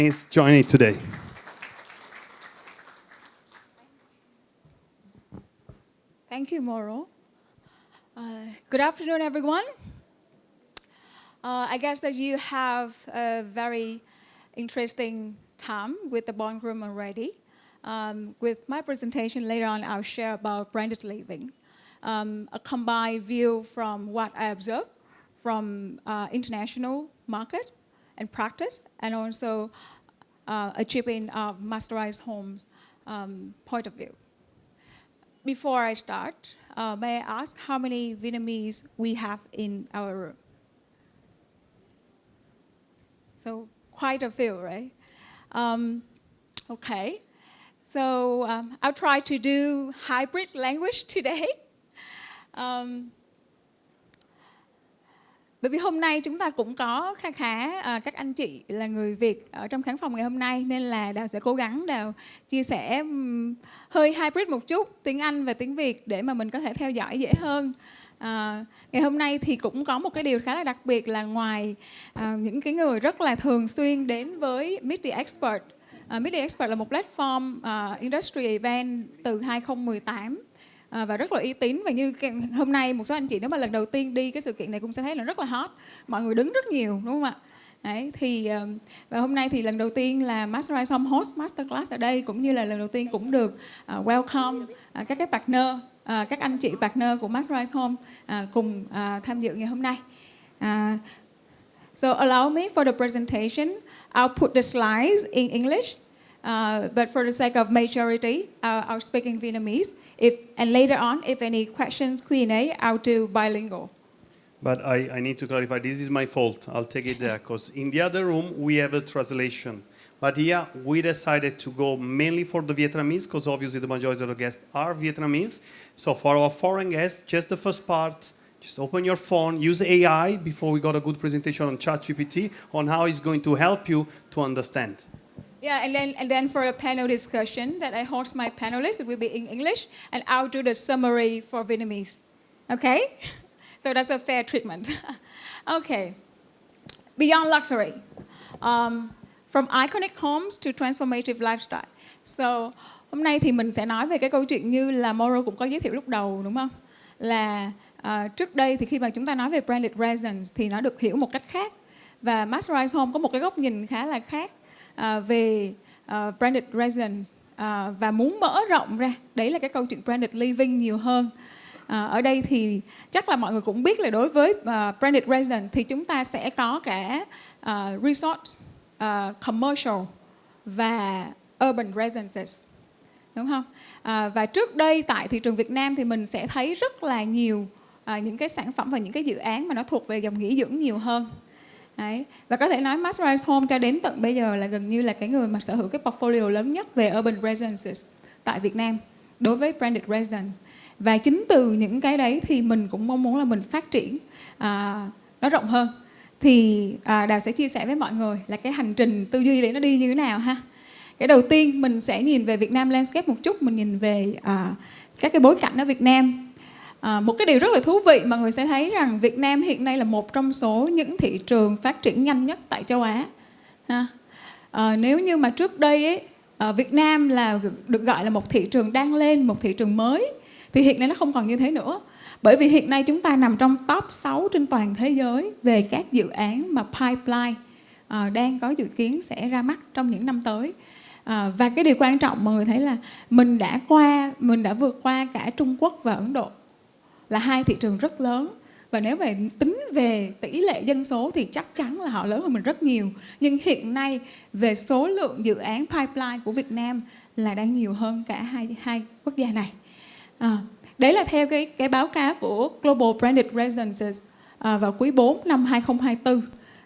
Is joining today. Thank you, Moro. Good afternoon, everyone. I guess that you have a very interesting time with the ballroom already. With my presentation later on, I'll share about branded living, a combined view from what I observed from international market and practice, and also achieving Masterise Homes point of view. Before I start, may I ask how many Vietnamese we have in our room? So quite a few, right? Okay, so I'll try to do hybrid language today. Bởi vì hôm nay chúng ta cũng có khá các anh chị là người Việt ở trong khán phòng ngày hôm nay, nên là Đào sẽ cố gắng Đào chia sẻ hơi hybrid một chút, tiếng Anh và tiếng Việt để mà mình có thể theo dõi dễ hơn. Ngày hôm nay thì cũng có một cái điều khá là đặc biệt là ngoài những cái người rất là thường xuyên đến với MTE Expert. MTE Expert là một platform industry event từ 2018 và rất là uy tín, và như hôm nay một số anh chị nếu mà lần đầu tiên đi cái sự kiện này cũng sẽ thấy là rất là hot, mọi người đứng rất nhiều, đúng không ạ? Đấy, thì và hôm nay thì lần đầu tiên là Masterise Homes host Masterclass ở đây, cũng như là lần đầu tiên cũng được welcome các cái partner, các anh chị partner của Masterise Homes cùng tham dự ngày hôm nay. So allow me for the presentation, I'll put the slides in English, but for the sake of majority, I'll speak in Vietnamese. And later on, if any questions, Q&A, I'll do bilingual. But I need to clarify, this is my fault. I'll take it there, because in the other room, we have a translation. But here, we decided to go mainly for the Vietnamese, because obviously the majority of the guests are Vietnamese. So for our foreign guests, just the first part, just open your phone, use AI, before we got a good presentation on ChatGPT, on how it's going to help you to understand. Yeah, and then for a panel discussion that I host my panelists, it will be in English, and I'll do the summary for Vietnamese. Okay? So that's a fair treatment. Okay. Beyond luxury. From iconic homes to transformative lifestyle. So, hôm nay thì mình sẽ nói về cái câu chuyện như là Mauro cũng có giới thiệu lúc đầu, đúng không? Là trước đây thì khi mà chúng ta nói về Branded Residence thì nó được hiểu một cách khác. Và Masterise Home có một cái góc nhìn khá là khác về Branded Residence và muốn mở rộng ra. Đấy là cái câu chuyện Branded Living nhiều hơn. Ở đây thì chắc là mọi người cũng biết là đối với Branded Residence thì chúng ta sẽ có cả resorts, commercial và urban residences, đúng không? Và trước đây tại thị trường Việt Nam thì mình sẽ thấy rất là nhiều những cái sản phẩm và những cái dự án mà nó thuộc về dòng nghỉ dưỡng nhiều hơn. Đấy. Và có thể nói Masterise Home cho đến tận bây giờ là gần như là cái người mà sở hữu cái portfolio lớn nhất về urban residences tại Việt Nam đối với Branded Residence. Và chính từ những cái đấy thì mình cũng mong muốn là mình phát triển nó rộng hơn. Thì Đào sẽ chia sẻ với mọi người là cái hành trình tư duy đấy nó đi như thế nào ha. Cái đầu tiên mình sẽ nhìn về Việt Nam landscape một chút, mình nhìn về các cái bối cảnh ở Việt Nam. Một cái điều rất là thú vị mà người sẽ thấy rằng Việt Nam hiện nay là một trong số những thị trường phát triển nhanh nhất tại châu Á. Nếu như mà trước đây ấy, Việt Nam là được gọi là một thị trường đang lên, một thị trường mới, thì hiện nay nó không còn như thế nữa. Bởi vì hiện nay chúng ta nằm trong top 6 trên toàn thế giới về các dự án mà pipeline đang có dự kiến sẽ ra mắt trong những năm tới. Và cái điều quan trọng mọi người thấy là mình đã vượt qua cả Trung Quốc và Ấn Độ, là hai thị trường rất lớn. Và nếu mà tính về tỷ lệ dân số thì chắc chắn là họ lớn hơn mình rất nhiều. Nhưng hiện nay về số lượng dự án pipeline của Việt Nam là đang nhiều hơn cả hai quốc gia này. Đấy là theo cái báo cáo của Global Branded Residences vào quý 4 năm 2024.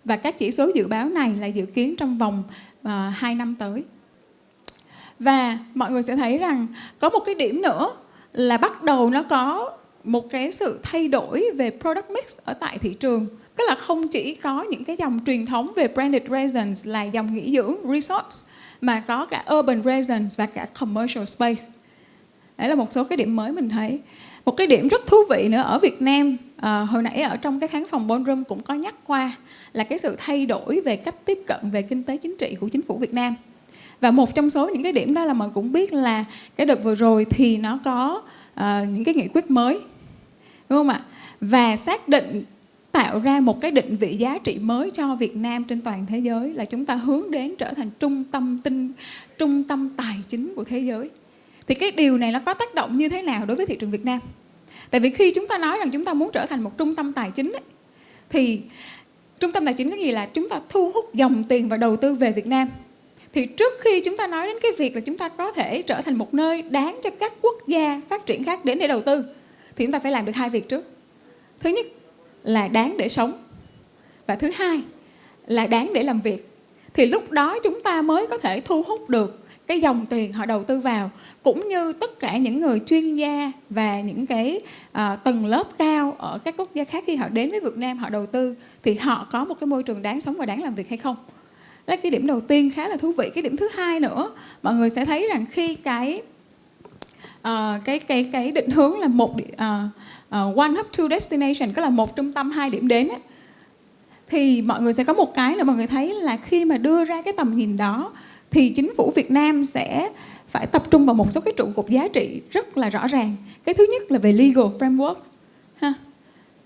Và các chỉ số dự báo này là dự kiến trong vòng 2 năm tới. Và mọi người sẽ thấy rằng có một cái điểm nữa là bắt đầu nó có một cái sự thay đổi về product mix ở tại thị trường. Tức là không chỉ có những cái dòng truyền thống về Branded Residence là dòng nghỉ dưỡng, resorts, mà có cả urban residence và cả commercial space. Đấy là một số cái điểm mới mình thấy. Một cái điểm rất thú vị nữa ở Việt Nam hồi nãy ở trong cái khán phòng ballroom cũng có nhắc qua là cái sự thay đổi về cách tiếp cận về kinh tế chính trị của chính phủ Việt Nam. Và một trong số những cái điểm đó là mọi người cũng biết là cái đợt vừa rồi thì nó có những cái nghị quyết mới, đúng không ạ? Và xác định tạo ra một cái định vị giá trị mới cho Việt Nam trên toàn thế giới, là chúng ta hướng đến trở thành trung tâm tài chính của thế giới. Thì cái điều này nó có tác động như thế nào đối với thị trường Việt Nam? Tại vì khi chúng ta nói rằng chúng ta muốn trở thành một trung tâm tài chính ấy, thì trung tâm tài chính có gì là chúng ta thu hút dòng tiền và đầu tư về Việt Nam. Thì trước khi chúng ta nói đến cái việc là chúng ta có thể trở thành một nơi đáng cho các quốc gia phát triển khác đến để đầu tư, thì chúng ta phải làm được hai việc trước. Thứ nhất là đáng để sống, và thứ hai là đáng để làm việc. Thì lúc đó chúng ta mới có thể thu hút được cái dòng tiền họ đầu tư vào, cũng như tất cả những người chuyên gia và những cái tầng lớp cao ở các quốc gia khác khi họ đến với Việt Nam họ đầu tư, thì họ có một cái môi trường đáng sống và đáng làm việc hay không. Đó là cái điểm đầu tiên khá là thú vị. Cái điểm thứ hai nữa, mọi người sẽ thấy rằng khi cái định hướng là one hub two destination, có là một trung tâm hai điểm đến ấy, thì mọi người sẽ có một cái nữa mọi người thấy là khi mà đưa ra cái tầm nhìn đó thì chính phủ Việt Nam sẽ phải tập trung vào một số cái trụ cột giá trị rất là rõ ràng. Cái thứ nhất là về legal framework ha,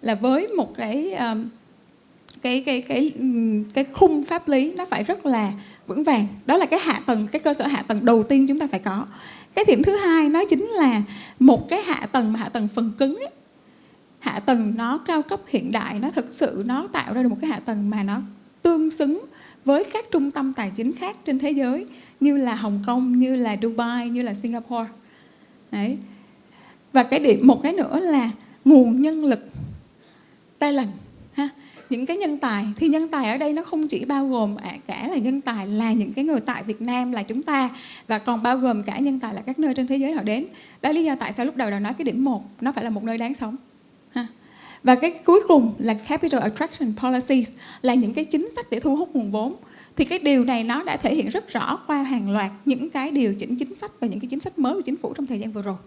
là với một cái khung pháp lý nó phải rất là vững vàng. Đó là cái hạ tầng, cái cơ sở hạ tầng đầu tiên chúng ta phải có. Cái điểm thứ hai nó chính là một cái hạ tầng phần cứng ấy. Hạ tầng nó cao cấp hiện đại, nó thực sự nó tạo ra được một cái hạ tầng mà nó tương xứng với các trung tâm tài chính khác trên thế giới, như là Hồng Kông, như là Dubai, như là Singapore. Đấy. Và một cái nữa là nguồn nhân lực talent ha. Những cái nhân tài, thì nhân tài ở đây nó không chỉ bao gồm cả là nhân tài là những cái người tại Việt Nam là chúng ta, và còn bao gồm cả nhân tài là các nơi trên thế giới họ đến. Đó là lý do tại sao lúc đầu đã nói cái điểm 1 nó phải là một nơi đáng sống ha. Và cái cuối cùng là Capital Attraction Policies, là những cái chính sách để thu hút nguồn vốn. Thì cái điều này nó đã thể hiện rất rõ qua hàng loạt những cái điều chỉnh chính sách và những cái chính sách mới của chính phủ trong thời gian vừa rồi.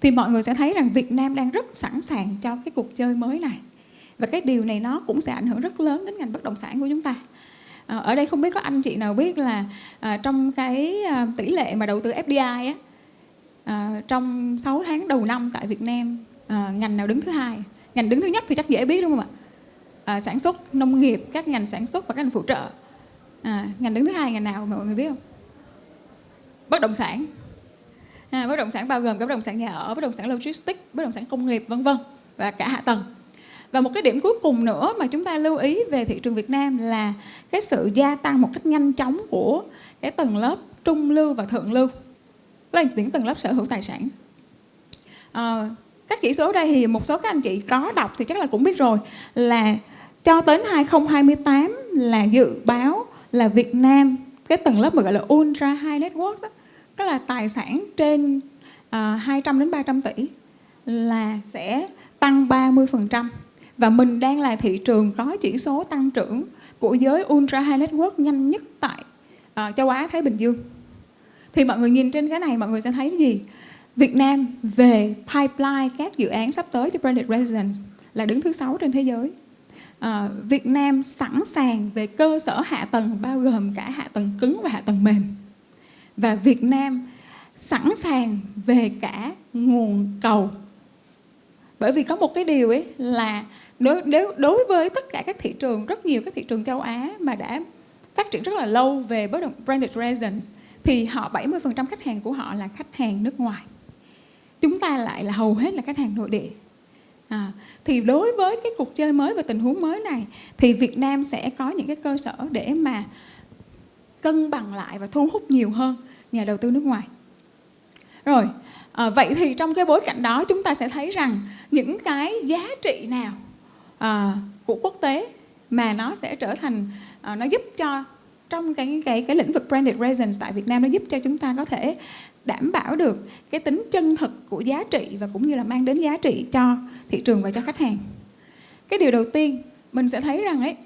Thì mọi người sẽ thấy rằng Việt Nam đang rất sẵn sàng cho cái cuộc chơi mới này. Và cái điều này nó cũng sẽ ảnh hưởng rất lớn đến ngành bất động sản của chúng ta. Ở đây không biết có anh chị nào biết là trong cái tỷ lệ mà đầu tư FDI á, trong 6 tháng đầu năm tại Việt Nam, ngành nào đứng thứ hai? Ngành đứng thứ nhất thì chắc dễ biết đúng không ạ? Sản xuất, nông nghiệp, các ngành sản xuất và các ngành phụ trợ. Ngành đứng thứ hai ngành nào mà mọi người biết không? Bất động sản. Bất động sản bao gồm cả bất động sản nhà ở, bất động sản logistics, bất động sản công nghiệp vân vân, và cả hạ tầng. Và một cái điểm cuối cùng nữa mà chúng ta lưu ý về thị trường Việt Nam là cái sự gia tăng một cách nhanh chóng của cái tầng lớp trung lưu và thượng lưu, là những tầng lớp sở hữu tài sản. Các chỉ số đây thì một số các anh chị có đọc thì chắc là cũng biết rồi, là cho đến 2028 là dự báo là Việt Nam, cái tầng lớp mà gọi là ultra high net worth đó, đó là tài sản trên 200 đến 300 tỷ là sẽ tăng 30%. Và mình đang là thị trường có chỉ số tăng trưởng của giới ultra high net worth nhanh nhất tại châu Á Thái Bình Dương. Thì mọi người nhìn trên cái này mọi người sẽ thấy cái gì? Việt Nam về pipeline các dự án sắp tới cho Branded Residences là đứng thứ 6 trên thế giới. Việt Nam sẵn sàng về cơ sở hạ tầng bao gồm cả hạ tầng cứng và hạ tầng mềm. Và Việt Nam sẵn sàng về cả nguồn cầu. Bởi vì có một cái điều ấy là đối với tất cả các thị trường, rất nhiều các thị trường châu Á mà đã phát triển rất là lâu về bất động Branded Residence, thì họ 70% khách hàng của họ là khách hàng nước ngoài. Chúng ta lại là hầu hết là khách hàng nội địa. Thì đối với cái cuộc chơi mới và tình huống mới này thì Việt Nam sẽ có những cái cơ sở để mà cân bằng lại và thu hút nhiều hơn nhà đầu tư nước ngoài. Rồi, vậy thì trong cái bối cảnh đó chúng ta sẽ thấy rằng những cái giá trị nào của quốc tế mà nó sẽ trở thành, nó giúp cho trong cái lĩnh vực Branded Residence tại Việt Nam, nó giúp cho chúng ta có thể đảm bảo được cái tính chân thực của giá trị và cũng như là mang đến giá trị cho thị trường và cho khách hàng. Cái điều đầu tiên mình sẽ thấy rằng ấy,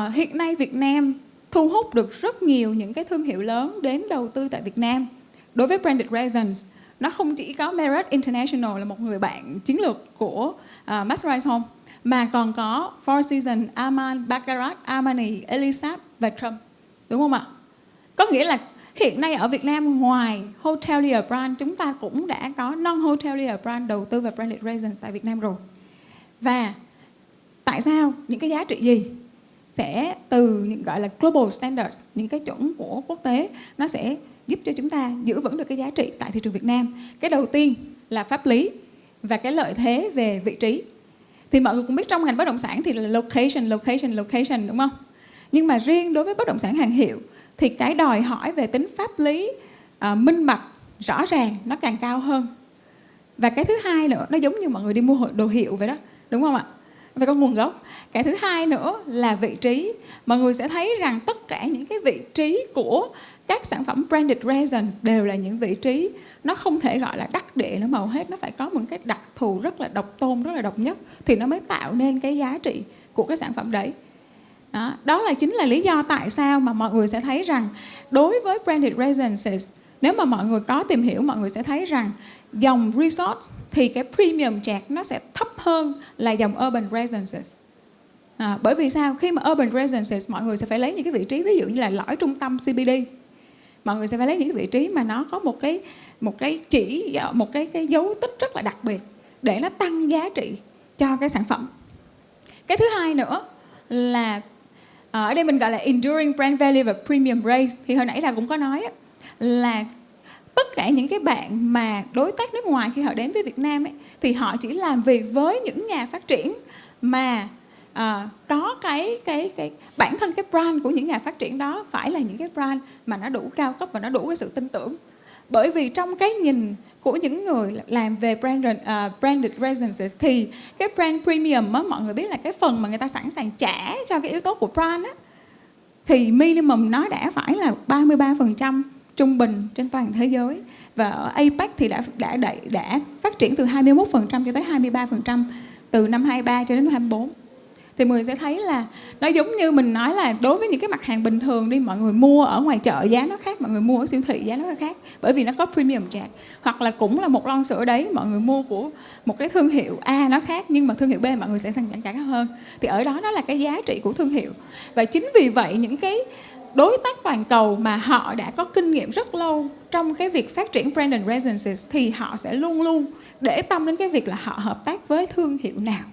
hiện nay Việt Nam thu hút được rất nhiều những cái thương hiệu lớn đến đầu tư tại Việt Nam. Đối với Branded Residence, nó không chỉ có Marriott International là một người bạn chiến lược của Masterise Homes, mà còn có Four Seasons, Armani, Baccarat, Armani, Elisab và Trump. Đúng không ạ? Có nghĩa là hiện nay ở Việt Nam ngoài hotelier brand, chúng ta cũng đã có non-hotelier brand đầu tư vào Branded Residence tại Việt Nam rồi. Và tại sao? Những cái giá trị gì? Sẽ từ những gọi là global standards, những cái chuẩn của quốc tế, nó sẽ giúp cho chúng ta giữ vững được cái giá trị tại thị trường Việt Nam. Cái đầu tiên là pháp lý và cái lợi thế về vị trí. Thì mọi người cũng biết trong ngành bất động sản thì là location, đúng không? Nhưng mà riêng đối với bất động sản hàng hiệu thì cái đòi hỏi về tính pháp lý, minh bạch, rõ ràng nó càng cao hơn. Và cái thứ hai nữa, nó giống như mọi người đi mua đồ hiệu vậy đó, đúng không ạ? Phải có nguồn gốc. Cái thứ hai nữa là vị trí. Mọi người sẽ thấy rằng tất cả những cái vị trí của các sản phẩm Branded Residence đều là những vị trí nó không thể gọi là đắc địa nữa màu hết. Nó phải có một cái đặc thù rất là độc tôn, rất là độc nhất thì nó mới tạo nên cái giá trị của cái sản phẩm đấy. Đó là chính là lý do tại sao mà mọi người sẽ thấy rằng đối với Branded Residences, nếu mà mọi người có tìm hiểu, mọi người sẽ thấy rằng dòng resort thì cái premium charge nó sẽ thấp hơn là dòng urban residences. Bởi vì sao? Khi mà urban residences mọi người sẽ phải lấy những cái vị trí ví dụ như là lõi trung tâm CBD. Mọi người sẽ phải lấy những cái vị trí mà nó có một cái dấu tích rất là đặc biệt để nó tăng giá trị cho cái sản phẩm. Cái thứ hai nữa là ở đây mình gọi là enduring brand value và premium race. Thì hồi nãy là cũng có nói là tất cả những cái bạn mà đối tác nước ngoài khi họ đến với Việt Nam ấy, thì họ chỉ làm việc với những nhà phát triển mà có cái bản thân cái brand của những nhà phát triển đó phải là những cái brand mà nó đủ cao cấp và nó đủ cái sự tin tưởng. Bởi vì trong cái nhìn của những người làm về branded residences thì cái brand premium á, mọi người biết là cái phần mà người ta sẵn sàng trả cho cái yếu tố của brand á, thì minimum nó đã phải là 33% trung bình trên toàn thế giới. Và ở APEC thì đã phát triển từ 21% cho tới 23% từ năm 23 cho đến năm 24. Thì mọi người sẽ thấy là nó giống như mình nói là đối với những cái mặt hàng bình thường đi, mọi người mua ở ngoài chợ giá nó khác, mọi người mua ở siêu thị giá nó khác, bởi vì nó có premium charge. Hoặc là cũng là một lon sữa đấy, mọi người mua của một cái thương hiệu A nó khác, nhưng mà thương hiệu B mọi người sẽ sẵn sàng trả cao hơn. Thì ở đó nó là cái giá trị của thương hiệu. Và chính vì vậy những cái đối tác toàn cầu mà họ đã có kinh nghiệm rất lâu trong cái việc phát triển Branded Residences thì họ sẽ luôn luôn để tâm đến cái việc là họ hợp tác với thương hiệu nào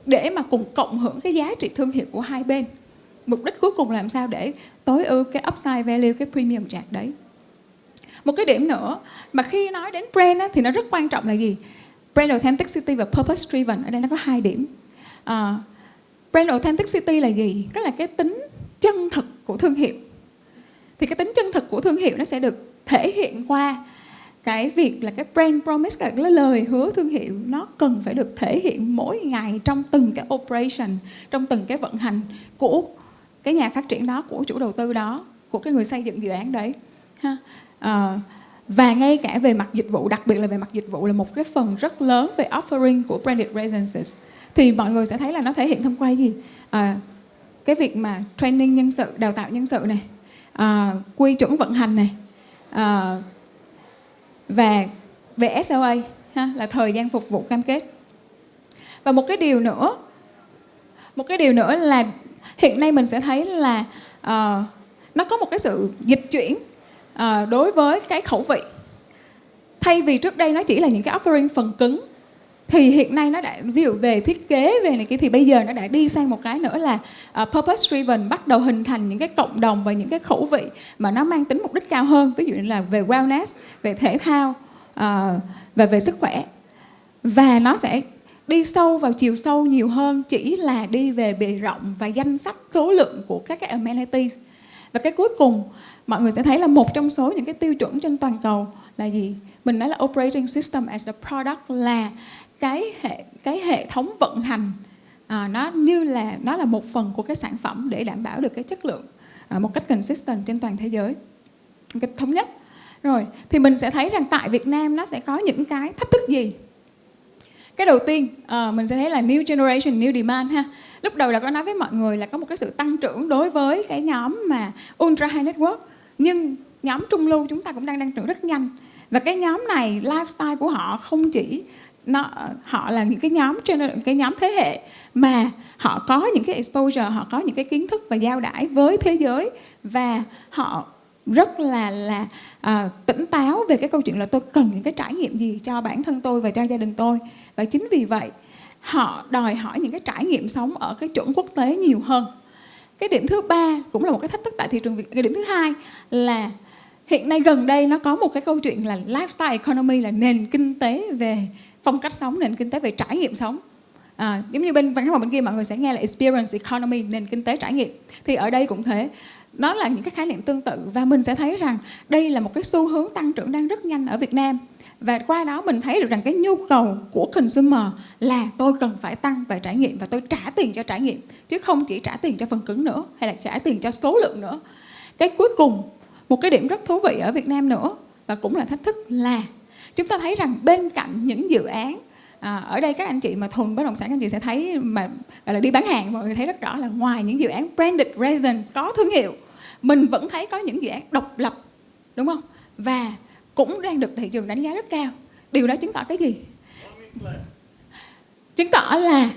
để mà cùng cộng hưởng cái giá trị thương hiệu của hai bên. Mục đích cuối cùng là làm sao để tối ưu cái upside value, cái premium charge đấy. Một cái điểm nữa mà khi nói đến brand á, thì nó rất quan trọng là gì? Brand authenticity và purpose driven. Ở đây nó có 2 điểm. Brand authenticity là gì? Đó là cái tính chân thực của thương hiệu. Thì cái tính chân thực của thương hiệu nó sẽ được thể hiện qua cái việc là cái brand promise, cái lời hứa thương hiệu nó cần phải được thể hiện mỗi ngày trong từng cái operation, trong từng cái vận hành của cái nhà phát triển đó, của chủ đầu tư đó, của cái người xây dựng dự án đấy. Và ngay cả về mặt dịch vụ, đặc biệt là về mặt dịch vụ là một cái phần rất lớn về offering của Branded Residences. Thì mọi người sẽ thấy là nó thể hiện thông qua gì? Cái việc mà training nhân sự, đào tạo nhân sự này, quy chuẩn vận hành này, và về SLA là thời gian phục vụ cam kết. Và một cái điều nữa là hiện nay mình sẽ thấy là nó có một cái sự dịch chuyển đối với cái khẩu vị. Thay vì trước đây nó chỉ là những cái offering phần cứng, thì hiện nay nó đã, ví dụ về thiết kế, về này kia, thì bây giờ nó đã đi sang một cái nữa là purpose driven, bắt đầu hình thành những cái cộng đồng và những cái khẩu vị mà nó mang tính mục đích cao hơn, ví dụ như là về wellness, về thể thao và về sức khỏe. Và nó sẽ đi sâu vào chiều sâu nhiều hơn chỉ là đi về bề rộng và danh sách số lượng của các cái amenities. Và cái cuối cùng mọi người sẽ thấy là một trong số những cái tiêu chuẩn trên toàn cầu là gì? Mình nói là operating system as a product, là cái hệ thống vận hành nó là một phần của cái sản phẩm để đảm bảo được cái chất lượng một cách consistent trên toàn thế giới, một cách thống nhất. Rồi thì mình sẽ thấy rằng tại Việt Nam nó sẽ có những cái thách thức gì. Cái đầu tiên mình sẽ thấy là new generation, new demand ha. Lúc đầu là có nói với mọi người là có một cái sự tăng trưởng đối với cái nhóm mà ultra high net worth, nhưng nhóm trung lưu chúng ta cũng đang tăng trưởng rất nhanh. Và cái nhóm này lifestyle của họ không chỉ họ là những cái nhóm thế hệ mà họ có những cái exposure, họ có những cái kiến thức và giao đãi với thế giới, và họ rất là tỉnh táo về cái câu chuyện là tôi cần những cái trải nghiệm gì cho bản thân tôi và cho gia đình tôi. Và chính vì vậy họ đòi hỏi những cái trải nghiệm sống ở cái chuẩn quốc tế nhiều hơn. Cái điểm thứ ba cũng là một cái thách thức tại thị trường Việt. Cái điểm thứ hai là hiện nay gần đây nó có một cái câu chuyện là lifestyle economy, là nền kinh tế về phong cách sống, nền kinh tế về trải nghiệm sống. Giống như bên văn hóa bên kia mọi người sẽ nghe là experience economy, nền kinh tế trải nghiệm. Thì ở đây cũng thế, nó là những cái khái niệm tương tự, và mình sẽ thấy rằng đây là một cái xu hướng tăng trưởng đang rất nhanh ở Việt Nam. Và qua đó mình thấy được rằng cái nhu cầu của consumer là tôi cần phải tăng về trải nghiệm, và tôi trả tiền cho trải nghiệm, chứ không chỉ trả tiền cho phần cứng nữa, hay là trả tiền cho số lượng nữa. Cái cuối cùng, một cái điểm rất thú vị ở Việt Nam nữa, và cũng là thách thức, là chúng ta thấy rằng bên cạnh những dự án, ở đây các anh chị mà thuần bất động sản, các anh chị sẽ thấy, mà gọi là đi bán hàng, mọi người thấy rất rõ là ngoài những dự án branded residence có thương hiệu, mình vẫn thấy có những dự án độc lập, đúng không? Và cũng đang được thị trường đánh giá rất cao. Điều đó chứng tỏ cái gì? Chứng tỏ là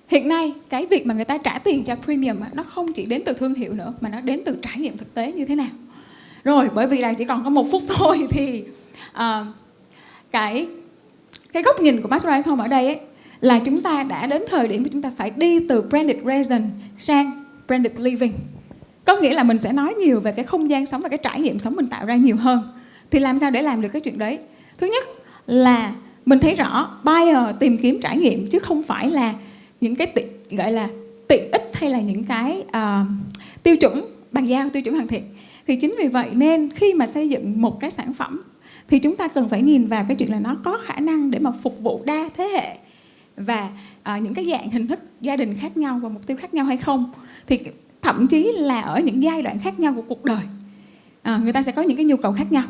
hiện nay cái việc mà người ta trả tiền cho premium nó không chỉ đến từ thương hiệu nữa, mà nó đến từ trải nghiệm thực tế như thế nào. Rồi, bởi vì là chỉ còn có 1 phút thôi thì cái góc nhìn của Masterise Homes ở đây ấy, là chúng ta đã đến thời điểm mà chúng ta phải đi từ branded residence sang branded living. Có nghĩa là mình sẽ nói nhiều về cái không gian sống và cái trải nghiệm sống mình tạo ra nhiều hơn. Thì làm sao để làm được cái chuyện đấy? Thứ nhất là mình thấy rõ buyer tìm kiếm trải nghiệm, chứ không phải là những cái gọi là tiện ích hay là những cái tiêu chuẩn bàn giao, tiêu chuẩn hoàn thiện. Thì chính vì vậy nên khi mà xây dựng một cái sản phẩm thì chúng ta cần phải nhìn vào cái chuyện là nó có khả năng để mà phục vụ đa thế hệ và những cái dạng hình thức gia đình khác nhau và mục tiêu khác nhau hay không. Thì thậm chí là ở những giai đoạn khác nhau của cuộc đời, người ta sẽ có những cái nhu cầu khác nhau.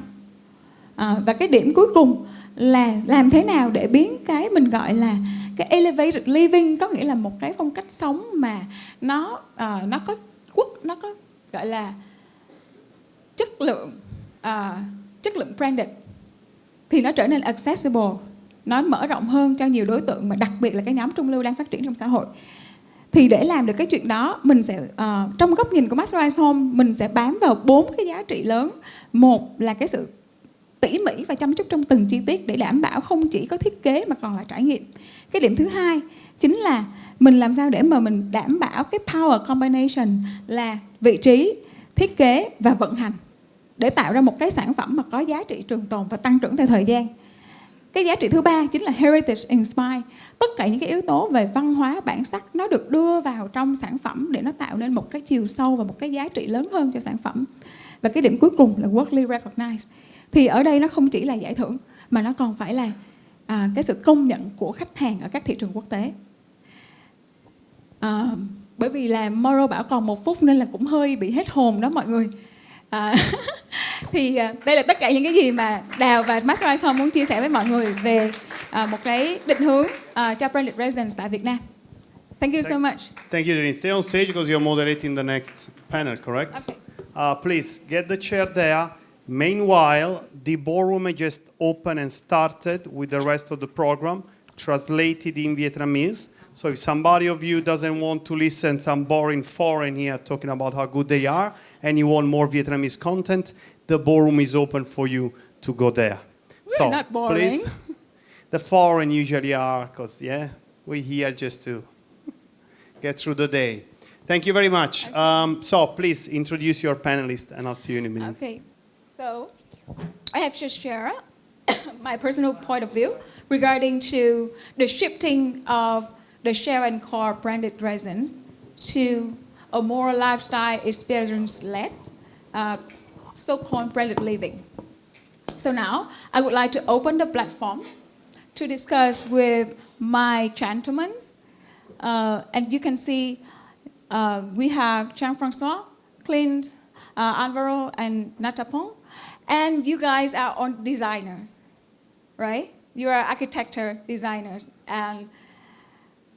Và cái điểm cuối cùng là làm thế nào để biến cái mình gọi là cái elevated living, có nghĩa là một cái phong cách sống mà nó có gọi là chất lượng branded, thì nó trở nên accessible, nó mở rộng hơn cho nhiều đối tượng, mà đặc biệt là cái nhóm trung lưu đang phát triển trong xã hội. Thì để làm được cái chuyện đó, mình sẽ trong góc nhìn của Masterise Homes, mình sẽ bám vào 4 cái giá trị lớn. Một là cái sự tỉ mỉ và chăm chút trong từng chi tiết để đảm bảo không chỉ có thiết kế mà còn là trải nghiệm. Cái điểm thứ hai chính là mình làm sao để mà mình đảm bảo cái power combination là vị trí, thiết kế và vận hành, để tạo ra một cái sản phẩm mà có giá trị trường tồn và tăng trưởng theo thời gian. Cái giá trị thứ ba chính là heritage inspire. Tất cả những cái yếu tố về văn hóa, bản sắc nó được đưa vào trong sản phẩm để nó tạo nên một cái chiều sâu và một cái giá trị lớn hơn cho sản phẩm. Và cái điểm cuối cùng là worthily recognized. Thì ở đây nó không chỉ là giải thưởng, mà nó còn phải là cái sự công nhận của khách hàng ở các thị trường quốc tế. Bởi vì là Moro bảo còn 1 phút nên là cũng hơi bị hết hồn đó mọi người. Thì đây là tất cả những cái gì mà Đào và Masterise Homes muốn chia sẻ với mọi người về một cái định hướng cho Branded Residence tại Việt Nam. Thank you so much. Thank you, Denise. Stay on stage because you're moderating the next panel, correct? Okay. Please get the chair there. Meanwhile, the ballroom has just opened and started with the rest of the program, translated in Vietnamese. So if somebody of you doesn't want to listen some boring foreign here talking about how good they are, and you want more Vietnamese content, the ballroom is open for you to go there. We're not boring. Please, the foreign usually are, because, we're here just to get through the day. Thank you very much. Okay. So please introduce your panelists, and I'll see you in a minute. Okay. So I have to share my personal point of view regarding to the shifting of the share and core branded residence to a more lifestyle experience-led, so-called branded living. So now I would like to open the platform to discuss with my gentlemen. And you can see we have Jean-François, Clint, Alvaro, and Natapon. And you guys are all designers, right? You are architecture designers. And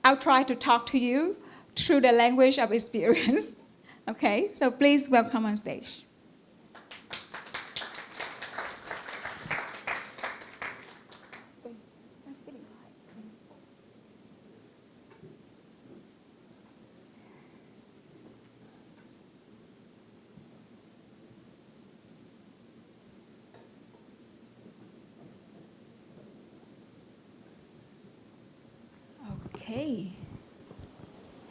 I'll try to talk to you through the language of experience. Okay, so please welcome on stage. Okay.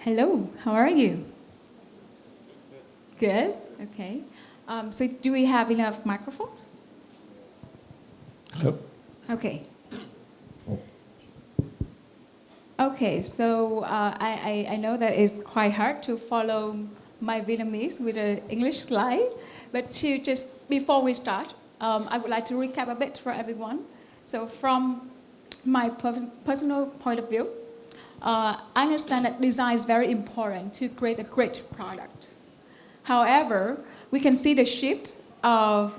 Hello, how are you? Good. Okay. So do we have enough microphones? Hello. Okay. Okay, so I know that it's quite hard to follow my Vietnamese with an English slide, but to just before we start, I would like to recap a bit for everyone. So from my personal point of view, I understand that design is very important to create a great product. However, we can see the shift of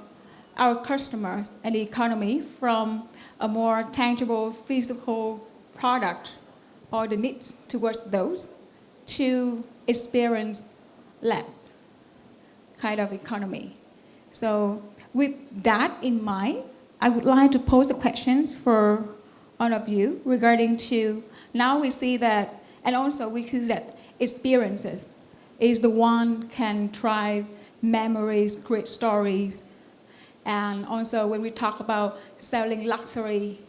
our customers and the economy from a more tangible, physical product or the needs towards those to experience-led kind of economy. So with that in mind, I would like to pose the questions for all of you regarding to, now we see that, and also we see that experiences is the one can drive memories, great stories, and also when we talk about selling luxury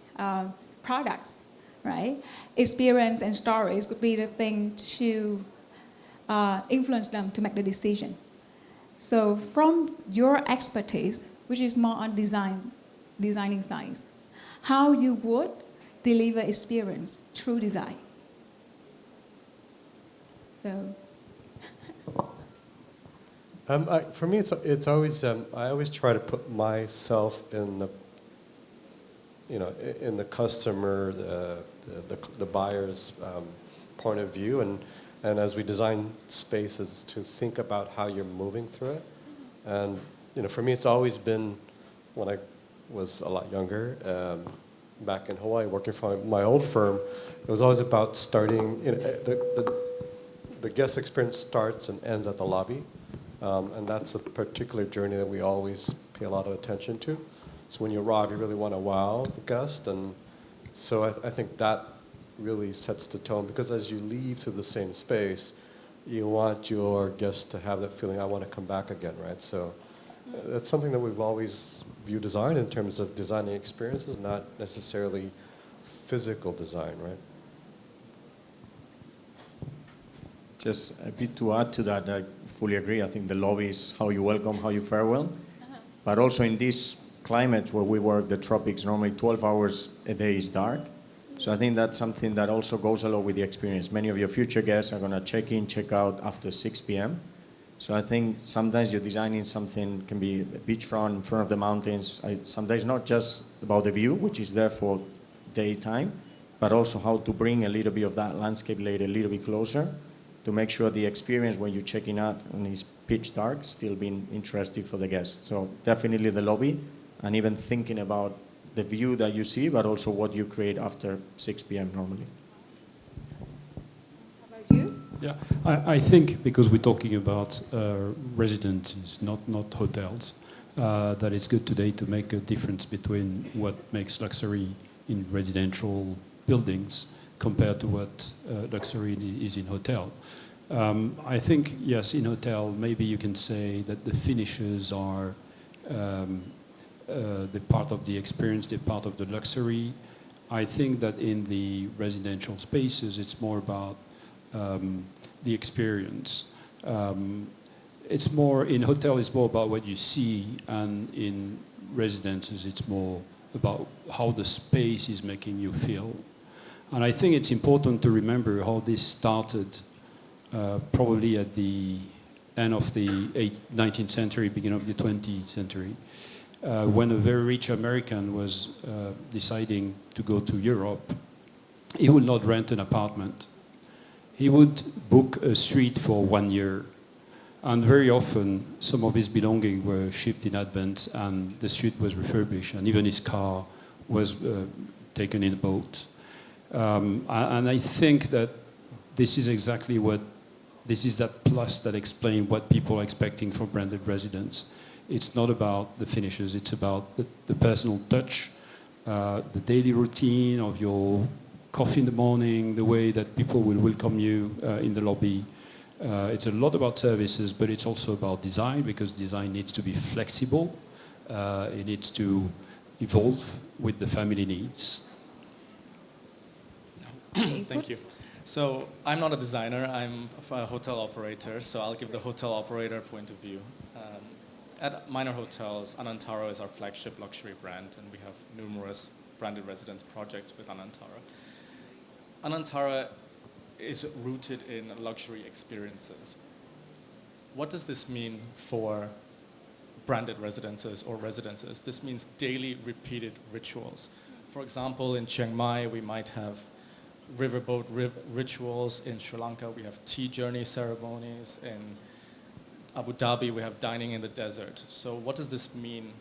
products, right? Experience and stories could be the thing to influence them to make the decision. So from your expertise, which is more on designing science, how you would deliver experience through design? So. For me, it's always I always try to put myself in the, in the customer, the buyer's point of view, and as we design spaces, to think about how you're moving through it. And for me, it's always been, when I was a lot younger, back in Hawaii, working for my old firm, it was always about starting. The guest experience starts and ends at the lobby. And that's a particular journey that we always pay a lot of attention to. So when you arrive, you really want to wow the guest. And so I think that really sets the tone, because as you leave through the same space, you want your guests to have that feeling, I want to come back again, right? So that's something that we've always viewed design in terms of designing experiences, not necessarily physical design, right? Just a bit to add to that, I fully agree. I think the lobby is how you welcome, how you farewell. But also in this climate where we work, the tropics, normally 12 hours a day is dark. So I think that's something that also goes along with the experience. Many of your future guests are going to check in, check out after 6 p.m. So I think sometimes you're designing something, can be a beachfront in front of the mountains. Sometimes not just about the view, which is there for daytime, but also how to bring a little bit of that landscape later a little bit closer, to make sure the experience when you're checking out when it's pitch dark still being interesting for the guests. So definitely the lobby, and even thinking about the view that you see, but also what you create after 6 p.m. normally. How about you? Yeah, I think because we're talking about residences, not hotels, that it's good today to make a difference between what makes luxury in residential buildings compared to what luxury is in hotel. I think, yes, in hotel, maybe you can say that the finishes are the part of the experience, they're part of the luxury. I think that in the residential spaces, it's more about the experience. It's more, in hotel, it's more about what you see, and in residences, it's more about how the space is making you feel. And I think it's important to remember how this started probably at the end of the 19th century, beginning of the 20th century, when a very rich American was deciding to go to Europe. He would not rent an apartment. He would book a suite for 1 year. And very often, some of his belongings were shipped in advance, and the suite was refurbished, and even his car was taken in a boat. And I think that this is exactly what, this is that plus that explains what people are expecting from branded residence. It's not about the finishes, it's about the personal touch, the daily routine of your coffee in the morning, the way that people will welcome you in the lobby. It's a lot about services, but it's also about design, because design needs to be flexible. It needs to evolve with the family needs. Okay, Thank you. So I'm not a designer, I'm a hotel operator, so I'll give the hotel operator point of view. At Minor Hotels, Anantara is our flagship luxury brand, and we have numerous branded residence projects with Anantara. Anantara is rooted in luxury experiences. What does this mean for branded residences or residences? This means daily repeated rituals. For example, in Chiang Mai, we might have riverboat rituals. In Sri Lanka, we have tea journey ceremonies. In Abu Dhabi, we have dining in the desert. So what does this mean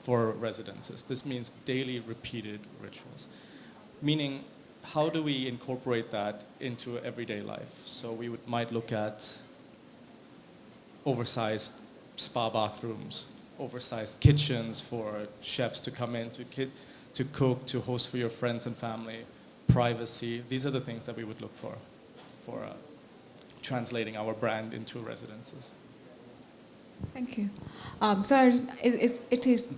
for residences? This means daily repeated rituals. Meaning, how do we incorporate that into everyday life? So we might look at oversized spa bathrooms, oversized kitchens for chefs to come in to cook, to host for your friends and family, privacy. These are the things that we would look for translating our brand into residences. Thank you. So it is,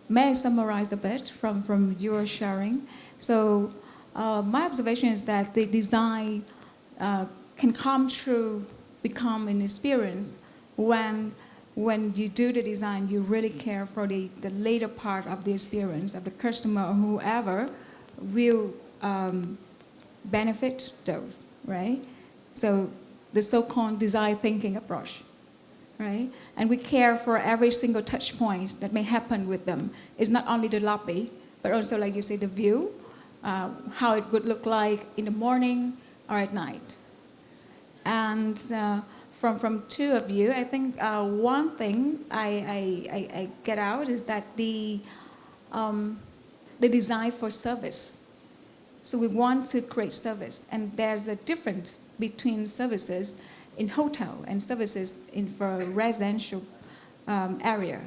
may I summarize a bit from your sharing? So my observation is that the design can become an experience when you do the design, you really care for the later part of the experience of the customer or whoever will benefit those, right? So the so-called design thinking approach, right? And we care for every single touch point that may happen with them. It's not only the lobby, but also, like you say, the view, how it would look like in the morning or at night. And from two of you, I think one thing I get out is that the design for service. So we want to create service, and there's a difference between services in hotel and services for a residential area.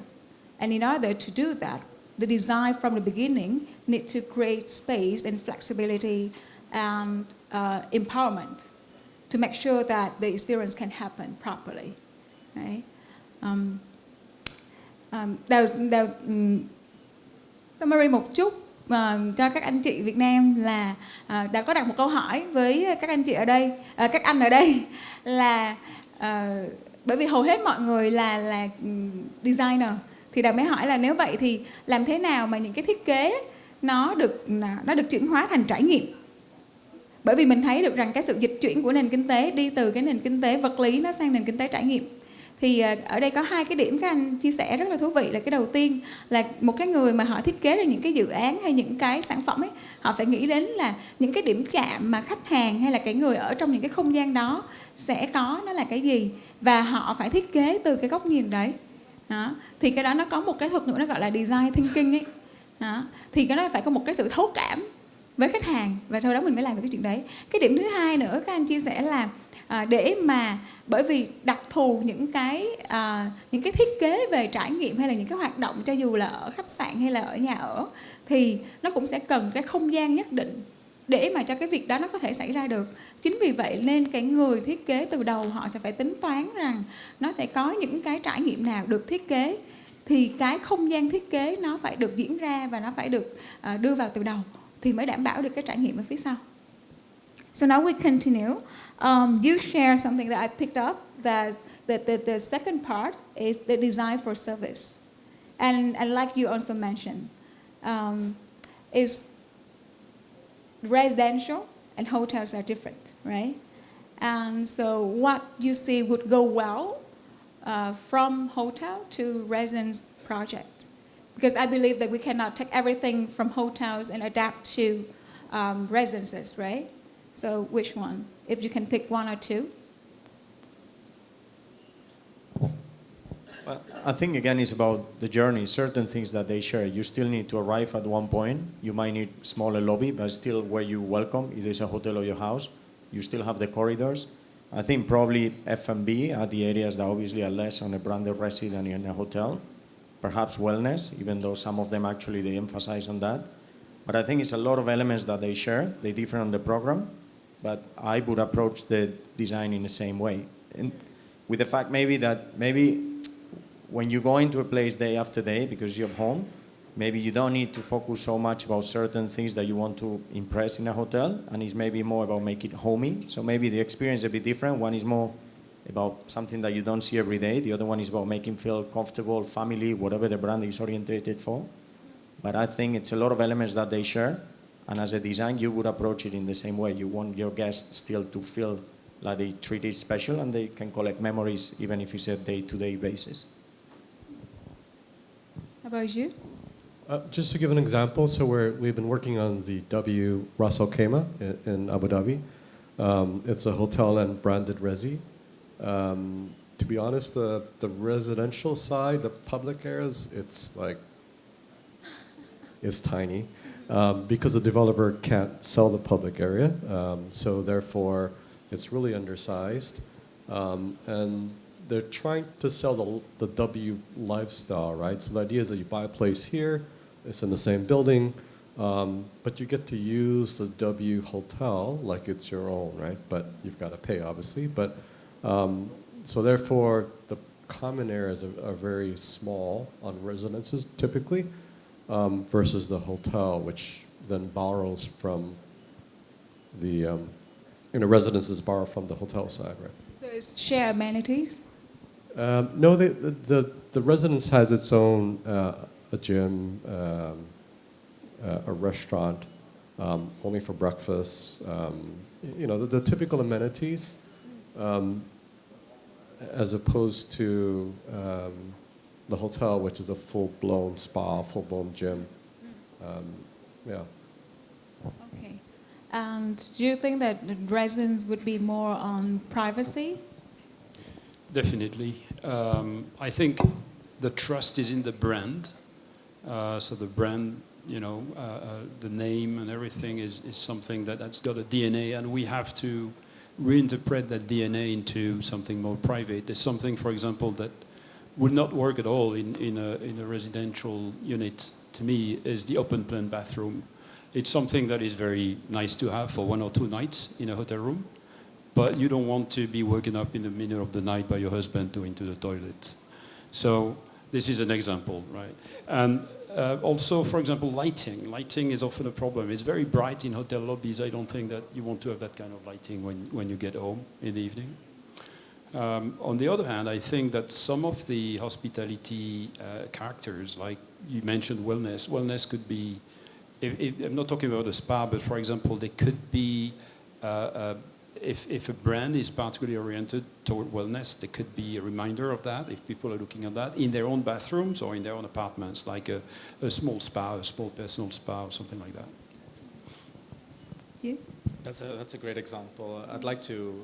And in order to do that, the design from the beginning needs to create space and flexibility and empowerment to make sure that the experience can happen properly, right? Summary một chút cho các anh chị Việt Nam là đã có đặt một câu hỏi với các anh chị ở đây, các anh ở đây là bởi vì hầu hết mọi người là designer, thì đã mới hỏi là nếu vậy thì làm thế nào mà những cái thiết kế nó được chuyển hóa thành trải nghiệm. Bởi vì mình thấy được rằng cái sự dịch chuyển của nền kinh tế đi từ cái nền kinh tế vật lý nó sang nền kinh tế trải nghiệm. Thì ở đây có hai cái điểm các anh chia sẻ rất là thú vị. Là cái đầu tiên là một cái người mà họ thiết kế ra những cái dự án hay những cái sản phẩm ấy, họ phải nghĩ đến là những cái điểm chạm mà khách hàng hay là cái người ở trong những cái không gian đó sẽ có nó là cái gì, và họ phải thiết kế từ cái góc nhìn đấy. Đó. Thì cái đó nó có một cái thuật ngữ nó gọi là design thinking ấy. Đó. Thì cái đó phải có một cái sự thấu cảm với khách hàng, và sau đó mình mới làm được cái chuyện đấy. Cái điểm thứ hai nữa các anh chia sẻ là để mà, bởi vì đặc thù những cái thiết kế về trải nghiệm hay là những cái hoạt động cho dù là ở khách sạn hay là ở nhà ở, thì nó cũng sẽ cần cái không gian nhất định để mà cho cái việc đó nó có thể xảy ra được. Chính vì vậy nên cái người thiết kế từ đầu họ sẽ phải tính toán rằng nó sẽ có những cái trải nghiệm nào được thiết kế, thì cái không gian thiết kế nó phải được diễn ra và nó phải được đưa vào từ đầu thì mới đảm bảo được cái trải nghiệm ở phía sau. So now we continue. You share something that I picked up, that the second part is the design for service. And like you also mentioned, is residential and hotels are different, right? And so what you see would go well from hotel to residence project. Because I believe that we cannot take everything from hotels and adapt to residences, right? So which one? If you can pick one or two. Well, I think again it's about the journey, certain things that they share. You still need to arrive at one point. You might need smaller lobby, but still where you welcome, if there's a hotel or your house, you still have the corridors. I think probably F&B are the areas that obviously are less on a branded resident in a hotel. Perhaps wellness, even though some of them actually they emphasize on that. But I think it's a lot of elements that they share. They differ on the program, but I would approach the design in the same way. And with the fact maybe when you go into a place day after day because you're home, maybe you don't need to focus so much about certain things that you want to impress in a hotel, and it's maybe more about making it homey. So maybe the experience is a bit different. One is more about something that you don't see every day. The other one is about making feel comfortable, family, whatever the brand is orientated for. But I think it's a lot of elements that they share. And as a design, you would approach it in the same way. You want your guests still to feel like they treat it special and they can collect memories even if it's a day-to-day basis. How about you? Just to give an example, so we've been working on the W Ras Al Khaimah in Abu Dhabi. It's a hotel and branded resi. To be honest, the residential side, the public areas, it's tiny because the developer can't sell the public area. So therefore, it's really undersized. And they're trying to sell the W lifestyle, right? So the idea is that you buy a place here, it's in the same building, but you get to use the W hotel like it's your own, right? But you've got to pay, obviously. But so therefore, the common areas are very small on residences typically, versus the hotel, which then borrows from the residences borrow from the hotel side, right? So it's share amenities? No, the residence has its own a gym, a restaurant, only for breakfast. The typical amenities, as opposed to the hotel, which is a full-blown spa, full-blown gym. Yeah. Okay. And do you think that the residents would be more on privacy? Definitely. I think the trust is in the brand. So the brand, the name and everything is something that's got a DNA, and we have to reinterpret that DNA into something more private. There's something, for example, that would not work at all in a residential unit, to me, is the open plan bathroom. It's something that is very nice to have for 1 or 2 nights in a hotel room, but you don't want to be woken up in the middle of the night by your husband going to the toilet. So this is an example, right? And also, for example, lighting. Lighting is often a problem. It's very bright in hotel lobbies. I don't think that you want to have that kind of lighting when you get home in the evening. On the other hand, I think that some of the hospitality characters, like you mentioned wellness, wellness could be, I'm not talking about a spa, but for example, they could be, if a brand is particularly oriented toward wellness, there could be a reminder of that if people are looking at that in their own bathrooms or in their own apartments, like a small spa, a small personal spa, or something like that. You? That's a great example. I'd like to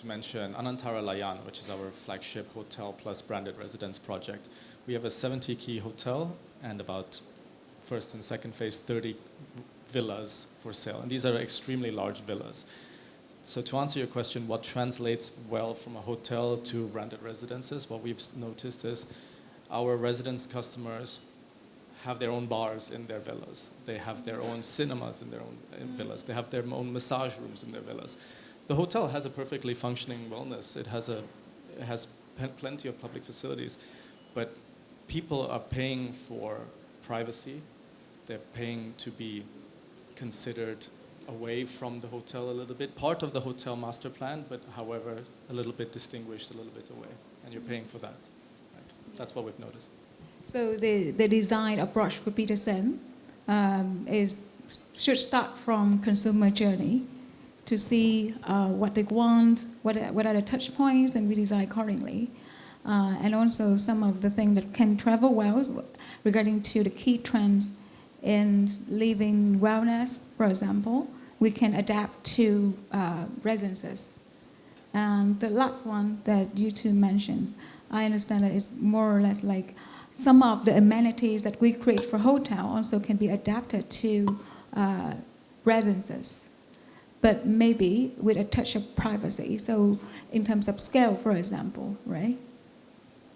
mention Anantara Layan, which is our flagship hotel plus branded residence project. We have a 70-key hotel and about first and second phase 30 villas for sale. And these are extremely large villas. So to answer your question, what translates well from a hotel to branded residences, what we've noticed is our residence customers have their own bars in their villas. They have their own cinemas in their own villas. They have their own massage rooms in their villas. The hotel has a perfectly functioning wellness. It has plenty of public facilities, but people are paying for privacy. They're paying to be considered away from the hotel a little bit, part of the hotel master plan, but however, a little bit distinguished, a little bit away, and you're paying for that. Right? That's what we've noticed. So the design approach could be the same, should start from consumer journey to see what they want, what are the touch points, and we design accordingly. And also some of the things that can travel well regarding to the key trends in living wellness, for example, we can adapt to residences. And the last one that you two mentioned, I understand that it's more or less like some of the amenities that we create for hotel also can be adapted to residences, but maybe with a touch of privacy. So in terms of scale, for example, right?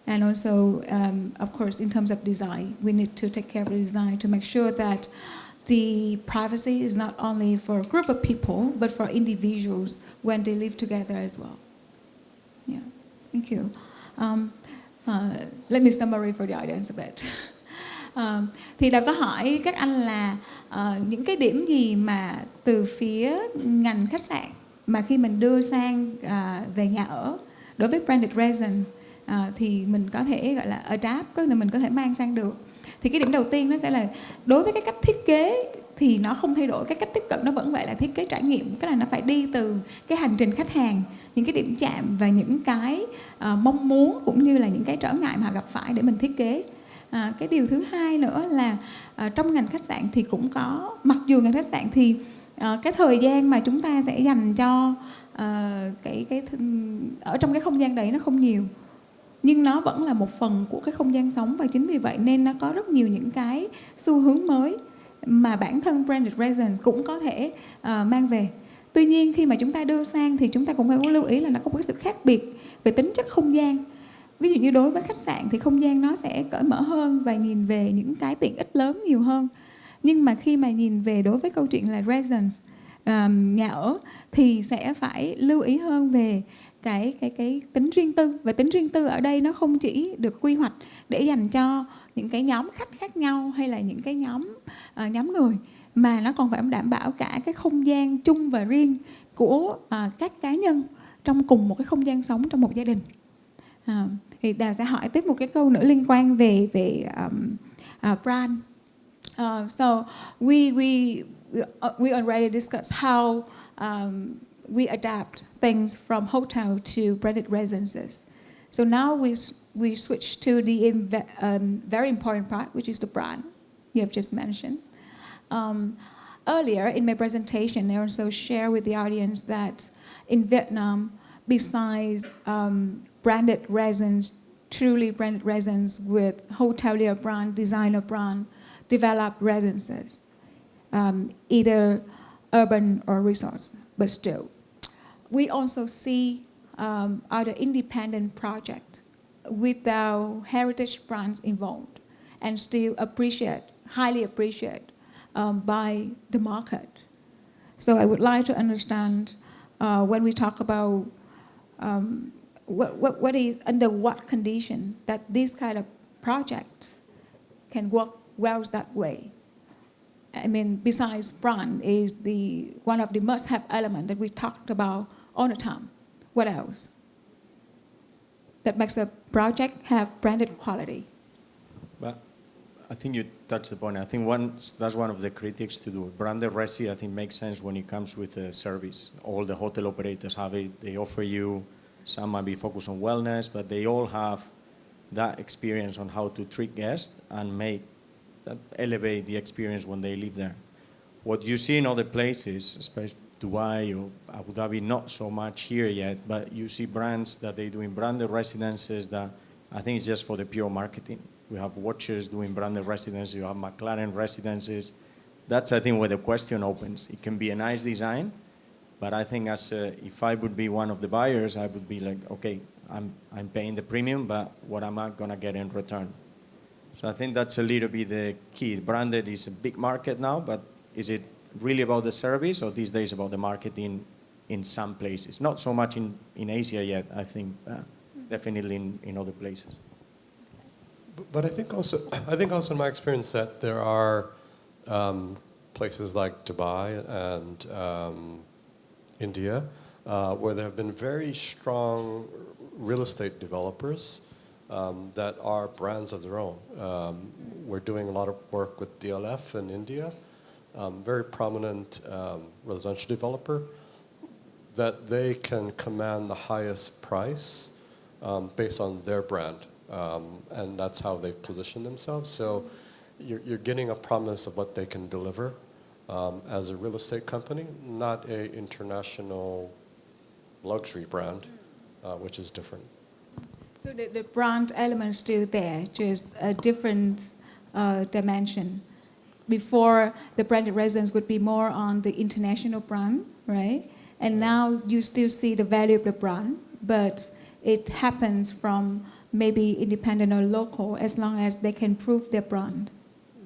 And also, of course, in terms of design, we need to take care of the design to make sure that the privacy is not only for a group of people, but for individuals when they live together as well. Yeah, thank you. Let me summarize for the audience a bit. Thì đã có hỏi các anh là những cái điểm gì mà từ phía ngành khách sạn mà khi mình đưa sang về nhà ở đối với Branded Residence thì mình có thể gọi là adapt, có nghĩa là mình có thể mang sang được. Thì cái điểm đầu tiên nó sẽ là đối với cái cách thiết kế thì nó không thay đổi, cái cách tiếp cận nó vẫn vậy là thiết kế trải nghiệm, cái là nó phải đi từ cái hành trình khách hàng, những cái điểm chạm và những cái mong muốn cũng như là những cái trở ngại mà họ gặp phải để mình thiết kế. Cái điều thứ hai nữa là trong ngành khách sạn thì cũng có, mặc dù ngành khách sạn thì cái thời gian mà chúng ta sẽ dành cho ở trong cái không gian đấy nó không nhiều, nhưng nó vẫn là một phần của cái không gian sống, và chính vì vậy nên nó có rất nhiều những cái xu hướng mới mà bản thân Branded Residence cũng có thể mang về. Tuy nhiên khi mà chúng ta đưa sang thì chúng ta cũng phải lưu ý là nó có một cái sự khác biệt về tính chất không gian. Ví dụ như đối với khách sạn thì không gian nó sẽ cởi mở hơn và nhìn về những cái tiện ích lớn nhiều hơn. Nhưng mà khi mà nhìn về đối với câu chuyện là residence, nhà ở, thì sẽ phải lưu ý hơn về cái tính riêng tư. Và tính riêng tư ở đây nó không chỉ được quy hoạch để dành cho những cái nhóm khách khác nhau hay là những cái nhóm người, mà nó còn phải đảm bảo cả cái không gian chung và riêng của các cá nhân trong cùng một cái không gian sống trong một gia đình. Thì Đào sẽ hỏi tiếp một cái câu nữa liên quan về brand. So we already discussed how we adapt things from hotel to branded residences. So now we switch to the very important part, which is the brand you have just mentioned. Earlier in my presentation, I also shared with the audience that in Vietnam, besides branded residence, truly branded residence with hotelier brand, designer brand, developed residences, either urban or resort, but still. We also see other independent projects without heritage brands involved and still highly appreciated by the market. So I would like to understand when we talk about what is under what condition that these kind of projects can work well that way. I mean, besides brand is one of the must-have elements that we talked about all the time. What else that makes a project have branded quality? But I think you touched the point. I think that's one of the critics to do. Branded resi, I think, makes sense when it comes with the service. All the hotel operators have it. They offer you, some might be focused on wellness, but they all have that experience on how to treat guests and elevate the experience when they live there. What you see in other places, especially Dubai or Abu Dhabi, not so much here yet, but you see brands that they do in branded residences that I think it's just for the pure marketing. We have watchers doing branded residences, you have McLaren residences. That's, I think, where the question opens. It can be a nice design, but I think if I would be one of the buyers, I would be like, okay, I'm paying the premium, but what am I going to get in return? So I think that's a little bit the key. Branded is a big market now, but is it really about the service or these days about the marketing in some places? Not so much in Asia yet, I think, definitely in other places. But I think also in my experience that there are places like Dubai and India where there have been very strong real estate developers that are brands of their own. We're doing a lot of work with DLF in India, very prominent residential developer, that they can command the highest price based on their brand. And that's how they've positioned themselves. So you're getting a promise of what they can deliver as a real estate company, not an international luxury brand, which is different. So the brand element is still there, just a different dimension. Before, the branded residence would be more on the international brand, right? And now you still see the value of the brand, but it happens from maybe independent or local as long as they can prove their brand.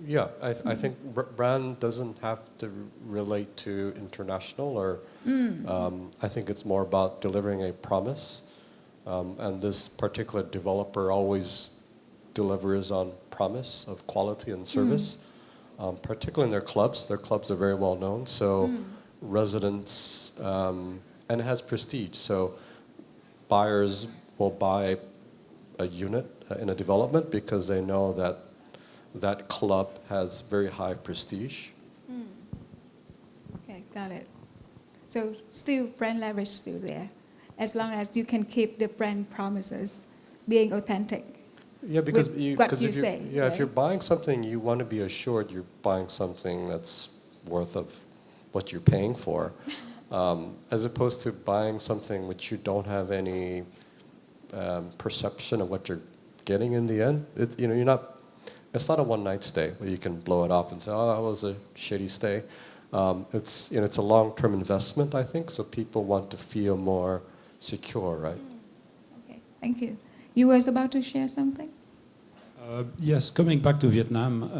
Yeah, I think brand doesn't have to relate to international or I think it's more about delivering a promise. And this particular developer always delivers on promise of quality and service, particularly in their clubs. Their clubs are very well known, so residents, and it has prestige. So buyers will buy a unit in a development because they know that that club has very high prestige. Okay, got it. So still brand leverage still there, as long as you can keep the brand promises being authentic. Yeah, because With what you if say, if right? you're buying something, you want to be assured you're buying something that's worth of what you're paying for, as opposed to buying something which you don't have any perception of what you're getting in the end. You're not. It's not a one-night stay where you can blow it off and say, "Oh, that was a shitty stay." It's a long-term investment, I think. So people want to feel more secure, right? Okay, thank you. You were about to share something? Yes, coming back to Vietnam,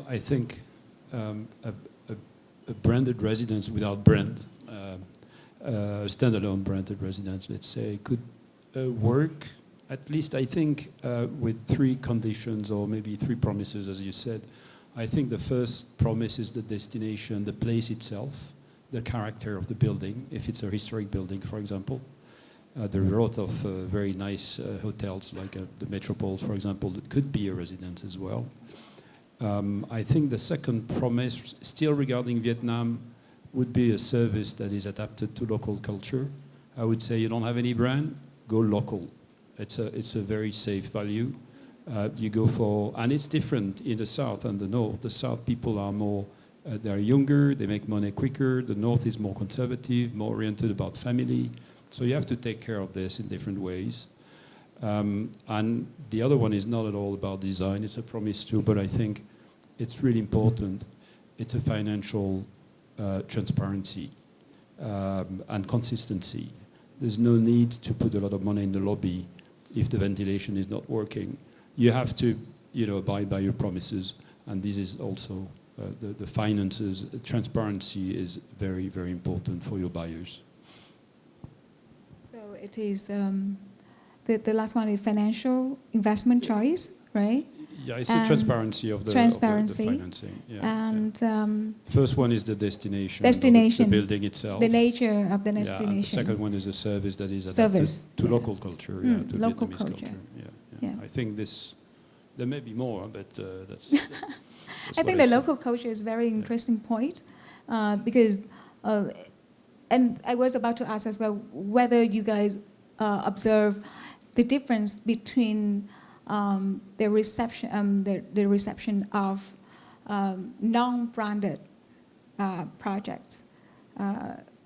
I think a branded residence without brand, standalone branded residence, let's say, could work, at least I think, with 3 conditions or maybe 3 promises, as you said. I think the first promise is the destination, the place itself, the character of the building, if it's a historic building, for example. There are a lot of very nice hotels, like the Metropole, for example, that could be a residence as well. I think the second promise, still regarding Vietnam, would be a service that is adapted to local culture. I would say you don't have any brand, go local. It's a very safe value. You go for, and it's different in the South and the North. The South people are more, they're younger, they make money quicker. The North is more conservative, more oriented about family. So you have to take care of this in different ways. And the other one is not at all about design. It's a promise too, but I think it's really important. It's a financial transparency and consistency. There's no need to put a lot of money in the lobby if the ventilation is not working. You have to, abide by your promises, and this is also the finances. Transparency is very, very important for your buyers. So it is, the last one is financial investment choice, right? Yeah, it's the transparency of the financing. Yeah, and first one is the destination, destination, the building itself, the nature of the destination. And the second one is the service that is adapted to local culture, to local Vietnamese culture. Yeah. I think there may be more, but that's I think the local culture is a very interesting point, because, and I was about to ask as well whether you guys observe the difference between the reception of non-branded projects,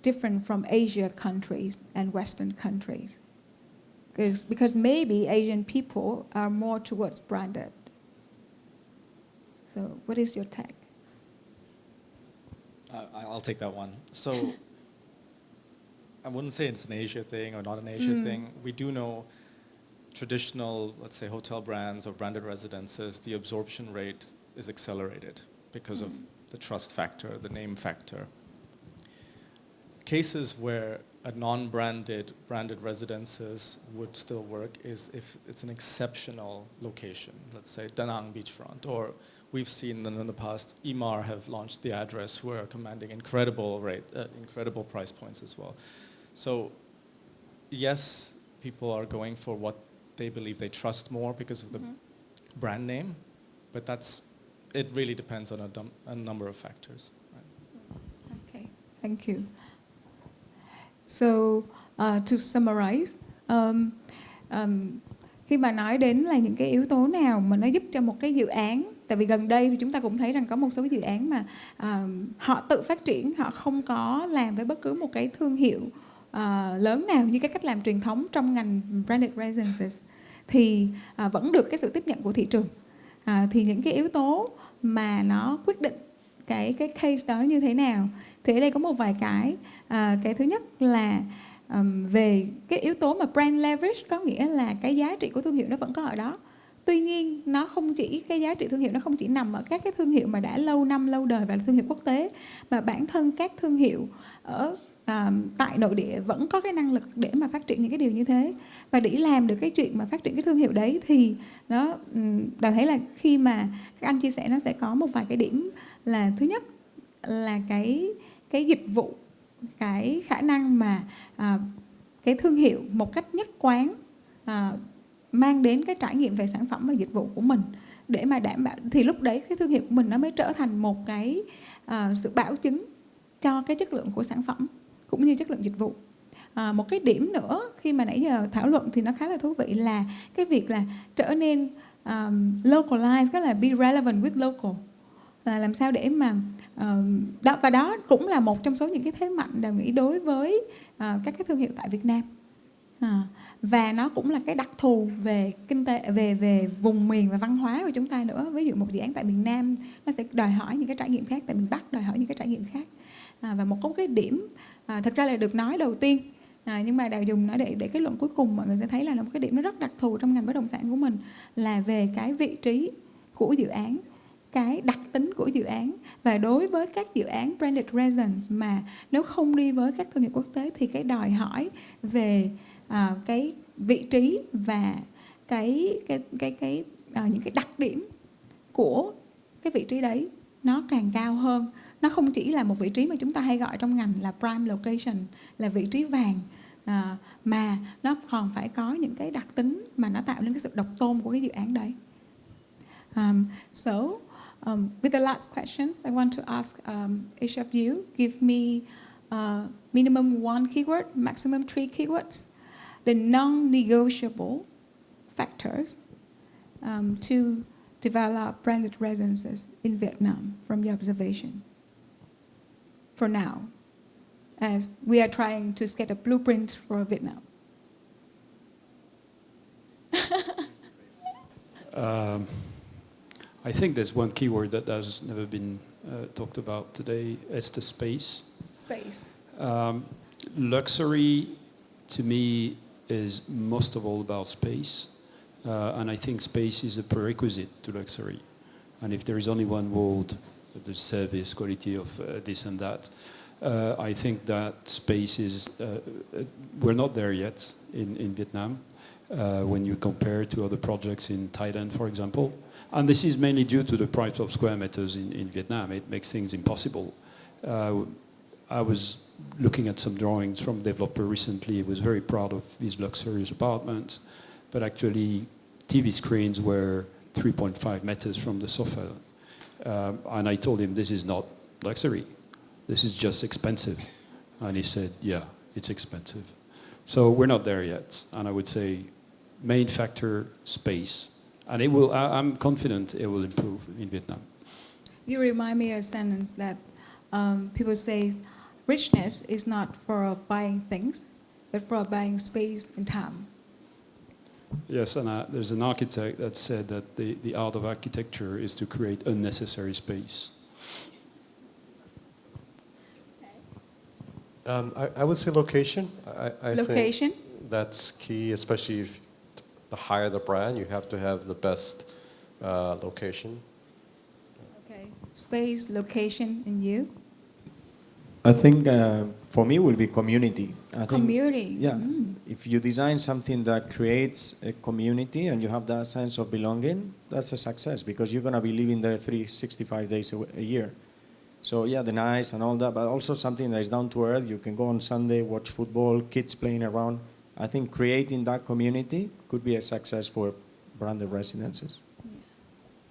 different from Asia countries and Western countries. Because maybe Asian people are more towards branded. So what is your take? I'll take that one. So I wouldn't say it's an Asia thing or not an Asia thing. We do know traditional, let's say, hotel brands or branded residences, the absorption rate is accelerated because of the trust factor, the name factor. Cases where a non-branded, branded residences would still work is if it's an exceptional location, let's say Da Nang beachfront, or we've seen in the past, Emaar have launched the address who are commanding incredible price points as well. So yes, people are going for what they believe they trust more because of the brand name, but it really depends on a number of factors. Right? Okay, thank you. So to summarize, khi mà nói đến là những cái yếu tố nào mà nó giúp cho một cái dự án, tại vì gần đây thì chúng ta cũng thấy rằng có một số dự án mà họ tự phát triển, họ không có làm với bất cứ một cái thương hiệu lớn nào như cái cách làm truyền thống trong ngành Branded Residences, thì vẫn được cái sự tiếp nhận của thị trường. Thì những cái yếu tố mà nó quyết định cái case đó như thế nào, thì ở đây có một vài cái. Cái thứ nhất là về cái yếu tố mà brand leverage, có nghĩa là cái giá trị của thương hiệu nó vẫn có ở đó. Tuy nhiên nó không chỉ, cái giá trị thương hiệu nó không chỉ nằm ở các cái thương hiệu mà đã lâu năm lâu đời và là thương hiệu quốc tế, mà bản thân các thương hiệu ở tại nội địa vẫn có cái năng lực để mà phát triển những cái điều như thế, và để làm được cái chuyện mà phát triển cái thương hiệu đấy thì nó Đào thấy là khi mà các anh chia sẻ nó sẽ có một vài cái điểm. Là thứ nhất là cái dịch vụ, cái khả năng mà cái thương hiệu một cách nhất quán mang đến cái trải nghiệm về sản phẩm và dịch vụ của mình, để mà đảm bảo thì lúc đấy cái thương hiệu của mình nó mới trở thành một cái sự bảo chứng cho cái chất lượng của sản phẩm cũng như chất lượng dịch vụ. Một cái điểm nữa khi mà nãy giờ thảo luận thì nó khá là thú vị là cái việc là trở nên localize, tức là be relevant with local, là làm sao để mà và đó cũng là một trong số những cái thế mạnh Đào nghĩ đối với các cái thương hiệu tại Việt Nam. Và nó cũng là cái đặc thù về kinh tế, về vùng miền và văn hóa của chúng ta nữa. Ví dụ một dự án tại miền Nam nó sẽ đòi hỏi những cái trải nghiệm khác, tại miền Bắc đòi hỏi những cái trải nghiệm khác. Và một cái điểm thật ra là được nói đầu tiên, nhưng mà Đào dùng nó để cái luận cuối cùng mọi người sẽ thấy là một cái điểm nó rất đặc thù trong ngành bất động sản của mình, là về cái vị trí của dự án, cái đặc tính của dự án. Và đối với các dự án Branded Residence mà nếu không đi với các thương hiệu quốc tế thì cái đòi hỏi về cái vị trí và những cái đặc điểm của cái vị trí đấy nó càng cao hơn. Nó không chỉ là một vị trí mà chúng ta hay gọi trong ngành là prime location, là vị trí vàng, mà nó còn phải có những cái đặc tính mà nó tạo nên cái sự độc tôn của cái dự án đấy. With the last questions, I want to ask each of you, give me minimum 1 keyword, maximum 3 keywords, the non-negotiable factors to develop branded residences in Vietnam from your observation. For now, as we are trying to get a blueprint for Vietnam. I think there's one keyword that has never been talked about today. It's the space. Space. Luxury, to me, is most of all about space. And I think space is a prerequisite to luxury. And if there is only one word, the service, quality of this and that, I think that space is, we're not there yet in Vietnam when you compare to other projects in Thailand, for example. And this is mainly due to the price of square meters in Vietnam. It makes things impossible. I was looking at some drawings from a developer recently. He was very proud of his luxurious apartments, but actually TV screens were 3.5 meters from the sofa. And I told him, this is not luxury. This is just expensive. And he said, yeah, it's expensive. So we're not there yet. And I would say main factor, space. And it will, I'm confident it will improve in Vietnam. You remind me of a sentence that people say, richness is not for buying things, but for buying space and time. Yes, and there's an architect that said that the art of architecture is to create unnecessary space. I would say location. I Location? think that's key, especially if the higher the brand, you have to have the best location. Okay. Space, location, and you? I think for me will be community. I think, Community. yeah. If you design something that creates a community and you have that sense of belonging, that's a success because you're going to be living there 365 days a year. So yeah, the nice and all that, but also something that is down to earth. You can go on Sunday, watch football, kids playing around. I think creating that community could be a success for branded residences.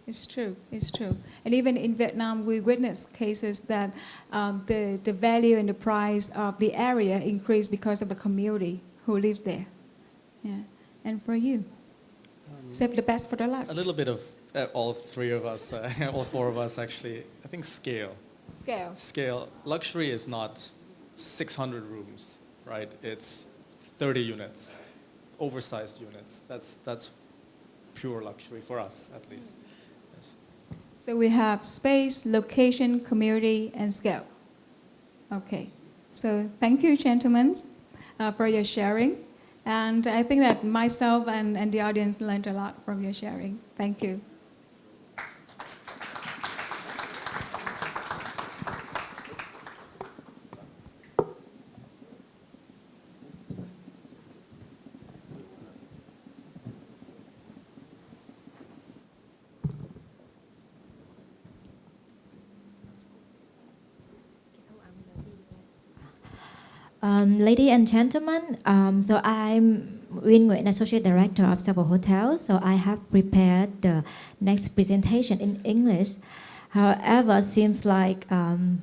It's true. It's true. And even in Vietnam, we witness cases that the value and the price of the area increase because of the community who live there. Yeah. And for you, save the best for the last. A little bit of all three of us, all four of us actually. I think scale. Scale. Scale. Luxury is not 600 rooms, right? It's 30 units, oversized units. That's pure luxury for us, at least. Yes. So we have space, location, community, and scale. Okay. So thank you, gentlemen, for your sharing. And I think that myself and the audience learned a lot from your sharing. Thank you. Ladies and gentlemen, so I'm Uyên Nguyễn, Associate Director of several hotels. So I have prepared the next presentation in English. However, seems like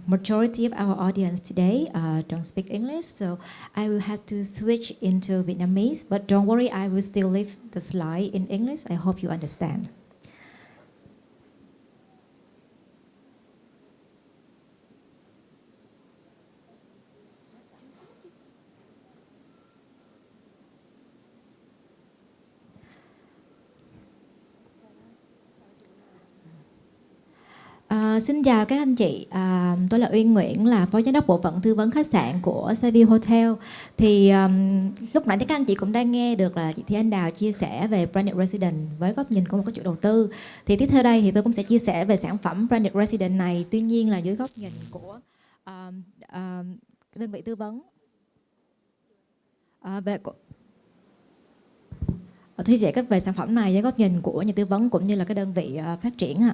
majority of our audience today don't speak English, so I will have to switch into Vietnamese. But don't worry, I will still leave the slide in English. I hope you understand. Xin chào các anh chị, tôi là Uyên Nguyễn, là Phó Giám đốc Bộ phận Tư vấn Khách sạn của Savvy Hotel. Thì lúc nãy các anh chị cũng đã nghe được là chị Thúy Anh Đào chia sẻ về Branded Residence với góc nhìn của một cái chủ đầu tư. Thì tiếp theo đây thì tôi cũng sẽ chia sẻ về sản phẩm Branded Residence này, tuy nhiên là dưới góc nhìn của đơn vị tư vấn. Tôi sẽ về sản phẩm này với góc nhìn của nhà tư vấn cũng như là cái đơn vị phát triển ạ.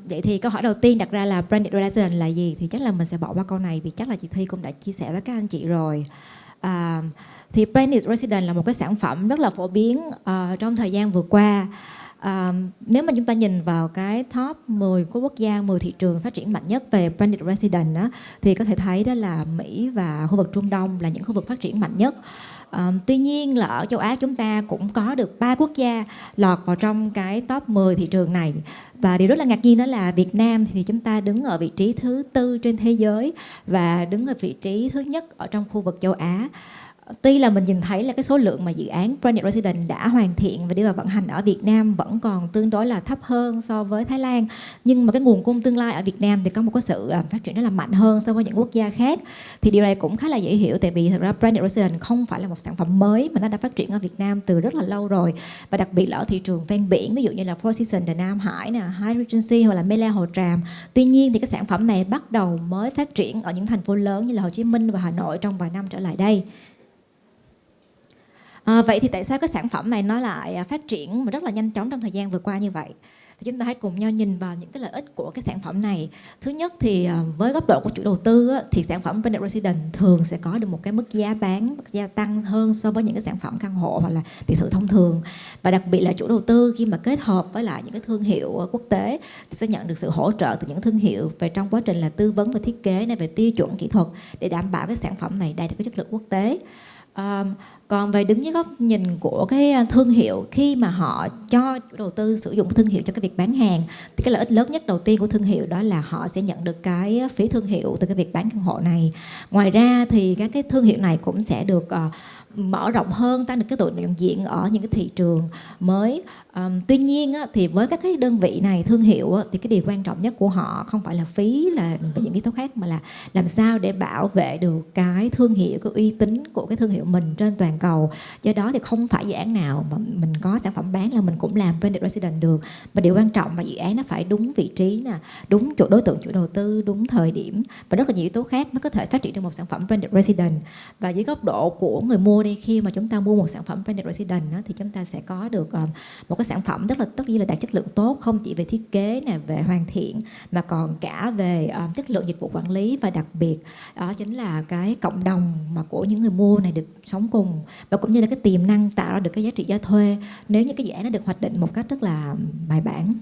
Vậy thì câu hỏi đầu tiên đặt ra là Branded Residence là gì? Thì chắc là mình sẽ bỏ qua câu này vì chắc là chị Thi cũng đã chia sẻ với các anh chị rồi. Thì Branded Residence là một cái sản phẩm rất là phổ biến trong thời gian vừa qua. Nếu mà chúng ta nhìn vào cái top 10 của quốc gia, 10 thị trường phát triển mạnh nhất về Branded Residence á, thì có thể thấy đó là Mỹ và khu vực Trung Đông là những khu vực phát triển mạnh nhất. Tuy nhiên là ở châu Á chúng ta cũng có được 3 quốc gia lọt vào trong cái top 10 thị trường này. Và điều rất là ngạc nhiên đó là Việt Nam thì chúng ta đứng ở vị trí thứ 4 trên thế giới và đứng ở vị trí thứ nhất ở trong khu vực châu Á. Tuy là mình nhìn thấy là cái số lượng mà dự án Branded Residence đã hoàn thiện và đi vào vận hành ở Việt Nam vẫn còn tương đối là thấp hơn so với Thái Lan, nhưng mà cái nguồn cung tương lai ở Việt Nam thì có một cái sự phát triển rất là mạnh hơn so với những quốc gia khác. Thì điều này cũng khá là dễ hiểu, tại vì thật ra Branded Residence không phải là một sản phẩm mới mà nó đã phát triển ở Việt Nam từ rất là lâu rồi, và đặc biệt là ở thị trường ven biển, ví dụ như là Four Seasons Đà Nam Hải nè, Hyatt Regency hoặc là Mela Hồ Tràm. Tuy nhiên thì cái sản phẩm này bắt đầu mới phát triển ở những thành phố lớn như là Hồ Chí Minh và Hà Nội trong vài năm trở lại đây. Vậy thì tại sao cái sản phẩm này nó lại phát triển rất là nhanh chóng trong thời gian vừa qua như vậy? Thì chúng ta hãy cùng nhau nhìn vào những cái lợi ích của cái sản phẩm này. Thứ nhất thì với góc độ của chủ đầu tư thì sản phẩm Branded Residence thường sẽ có được một cái mức giá bán gia tăng hơn so với những cái sản phẩm căn hộ hoặc là biệt thự thông thường. Và đặc biệt là chủ đầu tư khi mà kết hợp với lại những cái thương hiệu quốc tế thì sẽ nhận được sự hỗ trợ từ những thương hiệu về trong quá trình là tư vấn và thiết kế này, về tiêu chuẩn kỹ thuật để đảm bảo cái sản phẩm này đạt được cái chất lượng quốc tế. Còn về đứng dưới góc nhìn của cái thương hiệu, khi mà họ cho chủ đầu tư sử dụng thương hiệu cho cái việc bán hàng thì cái lợi ích lớn nhất đầu tiên của thương hiệu đó là họ sẽ nhận được cái phí thương hiệu từ cái việc bán căn hộ này. Ngoài ra thì các cái thương hiệu này cũng sẽ được mở rộng hơn, tăng được cái độ nhận diện ở những cái thị trường mới. Tuy nhiên thì với các cái đơn vị này, thương hiệu thì cái điều quan trọng nhất của họ không phải là phí là về những yếu tố khác, mà là làm sao để bảo vệ được cái thương hiệu, cái uy tín của cái thương hiệu mình trên toàn cầu. Do đó thì không phải dự án nào mà mình có sản phẩm bán là mình cũng làm Branded Residence được. Và điều quan trọng là dự án nó phải đúng vị trí nè, đúng chỗ đối tượng chủ đầu tư, đúng thời điểm và rất là nhiều yếu tố khác mới có thể phát triển được một sản phẩm Branded Residence. Và dưới góc độ của người mua đi, khi mà chúng ta mua một sản phẩm Branded Residence thì chúng ta sẽ có được một cái sản phẩm tất nhiên là đạt chất lượng tốt, không chỉ về thiết kế nè, về hoàn thiện mà còn cả về chất lượng dịch vụ quản lý, và đặc biệt đó chính là cái cộng đồng mà của những người mua này được sống cùng, và cũng như là cái tiềm năng tạo ra được cái giá trị cho thuê nếu như cái dự án nó được hoạch định một cách rất là bài bản.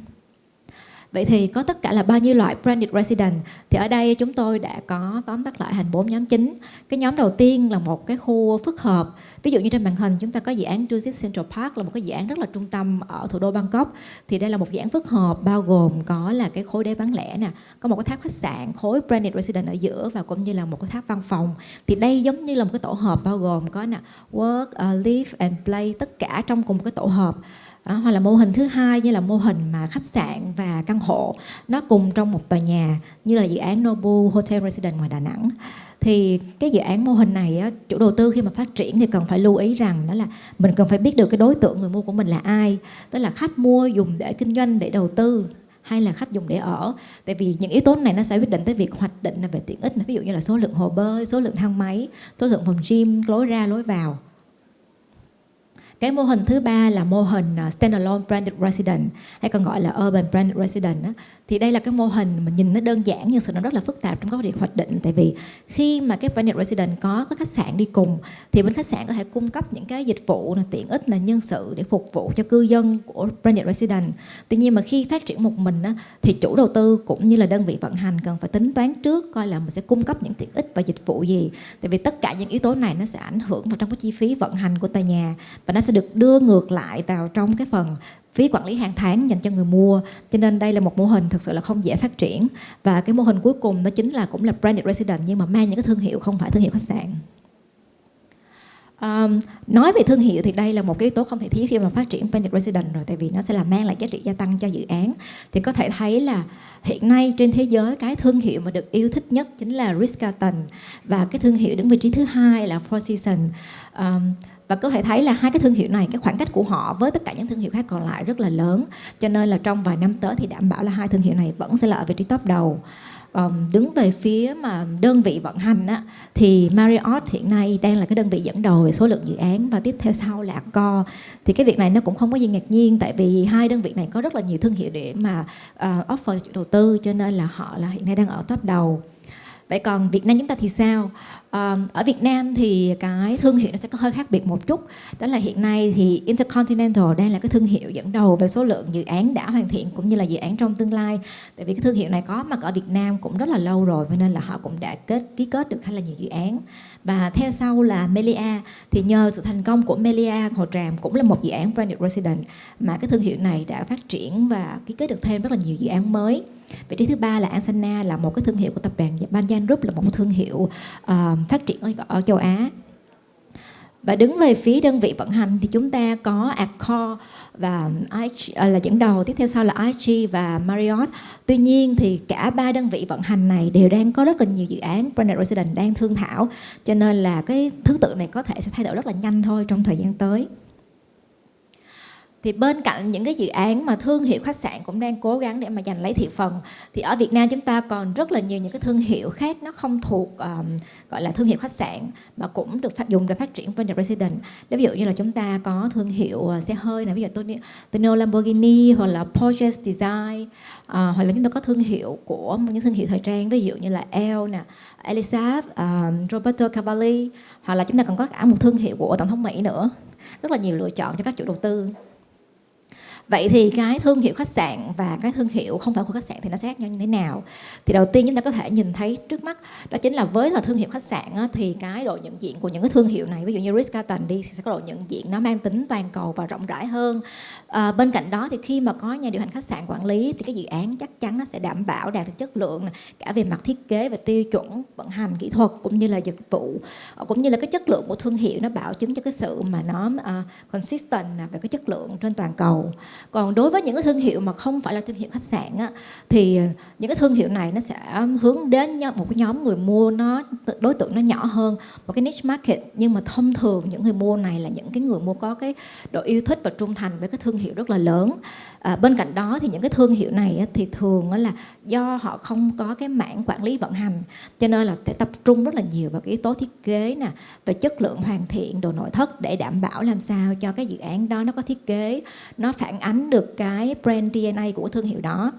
Vậy thì có tất cả là bao nhiêu loại Branded Residence? Thì ở đây chúng tôi đã có tóm tắt lại thành 4 nhóm chính. Cái nhóm đầu tiên là một cái khu phức hợp. Ví dụ như trên màn hình chúng ta có dự án Dusit Central Park, là một cái dự án rất là trung tâm ở thủ đô Bangkok. Thì đây là một dự án phức hợp bao gồm có là cái khối đế bán lẻ nè, có một cái tháp khách sạn, khối Branded Residence ở giữa và cũng như là một cái tháp văn phòng. Thì đây giống như là một cái tổ hợp bao gồm có work, live and play, tất cả trong cùng một cái tổ hợp. Hoặc là mô hình thứ hai như là mô hình mà khách sạn và căn hộ nó cùng trong một tòa nhà, như là dự án Nobu Hotel Residence ngoài Đà Nẵng. Thì cái dự án mô hình này chủ đầu tư khi mà phát triển thì cần phải lưu ý rằng đó là mình cần phải biết được cái đối tượng người mua của mình là ai, tức là khách mua dùng để kinh doanh, để đầu tư, hay là khách dùng để ở. Tại vì những yếu tố này nó sẽ quyết định tới việc hoạch định về tiện ích, ví dụ như là số lượng hồ bơi, số lượng thang máy, số lượng phòng gym, lối ra lối vào. Cái mô hình thứ ba là mô hình standalone branded residence, hay còn gọi là urban branded residence á. Thì đây là cái mô hình mà nhìn nó đơn giản nhưng sự nó rất là phức tạp trong các việc hoạch định. Tại vì khi mà cái branded residence có khách sạn đi cùng thì bên khách sạn có thể cung cấp những cái dịch vụ tiện ích là nhân sự để phục vụ cho cư dân của branded residence. Tuy nhiên mà khi phát triển một mình á, thì chủ đầu tư cũng như là đơn vị vận hành cần phải tính toán trước coi là mình sẽ cung cấp những tiện ích và dịch vụ gì. Tại vì tất cả những yếu tố này nó sẽ ảnh hưởng vào trong cái chi phí vận hành của tòa nhà và nó sẽ được đưa ngược lại vào trong cái phần phí quản lý hàng tháng dành cho người mua. Cho nên đây là một mô hình thực sự là không dễ phát triển. Và cái mô hình cuối cùng đó chính là cũng là branded residence nhưng mà mang những cái thương hiệu không phải thương hiệu khách sạn. Nói về thương hiệu thì đây là một cái yếu tố không thể thiếu khi mà phát triển branded residence rồi, tại vì nó sẽ mang lại giá trị gia tăng cho dự án. Thì có thể thấy là hiện nay trên thế giới cái thương hiệu mà được yêu thích nhất chính là RITZ-CARLTON và cái thương hiệu đứng vị trí thứ hai là Four Seasons. Và có thể thấy là hai cái thương hiệu này, cái khoảng cách của họ với tất cả những thương hiệu khác còn lại rất là lớn. Cho nên là trong vài năm tới thì đảm bảo là hai thương hiệu này vẫn sẽ là ở vị trí top đầu. Đứng về phía mà đơn vị vận hành á, thì Marriott hiện nay đang là cái đơn vị dẫn đầu về số lượng dự án và tiếp theo sau là Accor. Thì cái việc này nó cũng không có gì ngạc nhiên, tại vì hai đơn vị này có rất là nhiều thương hiệu để mà offer cho chủ đầu tư, cho nên là họ là hiện nay đang ở top đầu. Vậy còn Việt Nam chúng ta thì sao? Ở Việt Nam thì cái thương hiệu nó sẽ có hơi khác biệt một chút. Đó là hiện nay thì Intercontinental đang là cái thương hiệu dẫn đầu về số lượng dự án đã hoàn thiện cũng như là dự án trong tương lai. Tại vì cái thương hiệu này có mặt ở Việt Nam cũng rất là lâu rồi, cho nên là họ cũng đã ký kết được khá là nhiều dự án. Và theo sau là Melia, thì nhờ sự thành công của Melia Hồ Tràm cũng là một dự án branded residence mà cái thương hiệu này đã phát triển và ký kết được thêm rất là nhiều dự án mới. Vị trí thứ ba là Asana, là một cái thương hiệu của tập đoàn Banyan Group, là một thương hiệu phát triển ở châu Á. Và đứng về phía đơn vị vận hành thì chúng ta có Accor và là dẫn đầu, tiếp theo sau là IG và Marriott. Tuy nhiên thì cả ba đơn vị vận hành này đều đang có rất là nhiều dự án branded residence đang thương thảo, cho nên là cái thứ tự này có thể sẽ thay đổi rất là nhanh thôi trong thời gian tới. Thì bên cạnh những cái dự án mà thương hiệu khách sạn cũng đang cố gắng để mà giành lấy thị phần, thì ở Việt Nam chúng ta còn rất là nhiều những cái thương hiệu khác nó không thuộc gọi là thương hiệu khách sạn mà cũng được dùng để phát triển branded residence. Ví dụ như là chúng ta có thương hiệu xe hơi này, ví dụ Tonio Lamborghini hoặc là Porsche Design, hoặc là chúng ta có thương hiệu của những thương hiệu thời trang, ví dụ như là Elle nè, Elisab, Roberto Cavalli, hoặc là chúng ta còn có cả một thương hiệu của Tổng thống Mỹ nữa. Rất là nhiều lựa chọn cho các chủ đầu tư. Vậy thì cái thương hiệu khách sạn và cái thương hiệu không phải của khách sạn thì nó sẽ khác nhau như thế nào? Thì đầu tiên chúng ta có thể nhìn thấy trước mắt đó chính là với là thương hiệu khách sạn á, thì cái độ nhận diện của những cái thương hiệu này, ví dụ như RITZ-CARLTON đi, thì sẽ có độ nhận diện nó mang tính toàn cầu và rộng rãi hơn. Bên cạnh đó thì khi mà có nhà điều hành khách sạn quản lý thì cái dự án chắc chắn nó sẽ đảm bảo đạt được chất lượng cả về mặt thiết kế và tiêu chuẩn vận hành kỹ thuật cũng như là dịch vụ, cũng như là cái chất lượng của thương hiệu nó bảo chứng cho cái sự mà nó consistent về cái chất lượng trên toàn cầu. Còn đối với những cái thương hiệu mà không phải là thương hiệu khách sạn á, thì những cái thương hiệu này nó sẽ hướng đến một cái nhóm người mua, nó đối tượng nó nhỏ hơn, một cái niche market, nhưng mà thông thường những người mua này là những cái người mua có cái độ yêu thích và trung thành với cái thương hiệu rất là lớn. Bên cạnh đó thì những cái thương hiệu này á, thì thường là do họ không có cái mảng quản lý vận hành, cho nên là phải tập trung rất là nhiều vào cái yếu tố thiết kế nè, về chất lượng hoàn thiện, đồ nội thất để đảm bảo làm sao cho cái dự án đó nó có thiết kế, nó phản ánh được cái brand DNA của thương hiệu đó.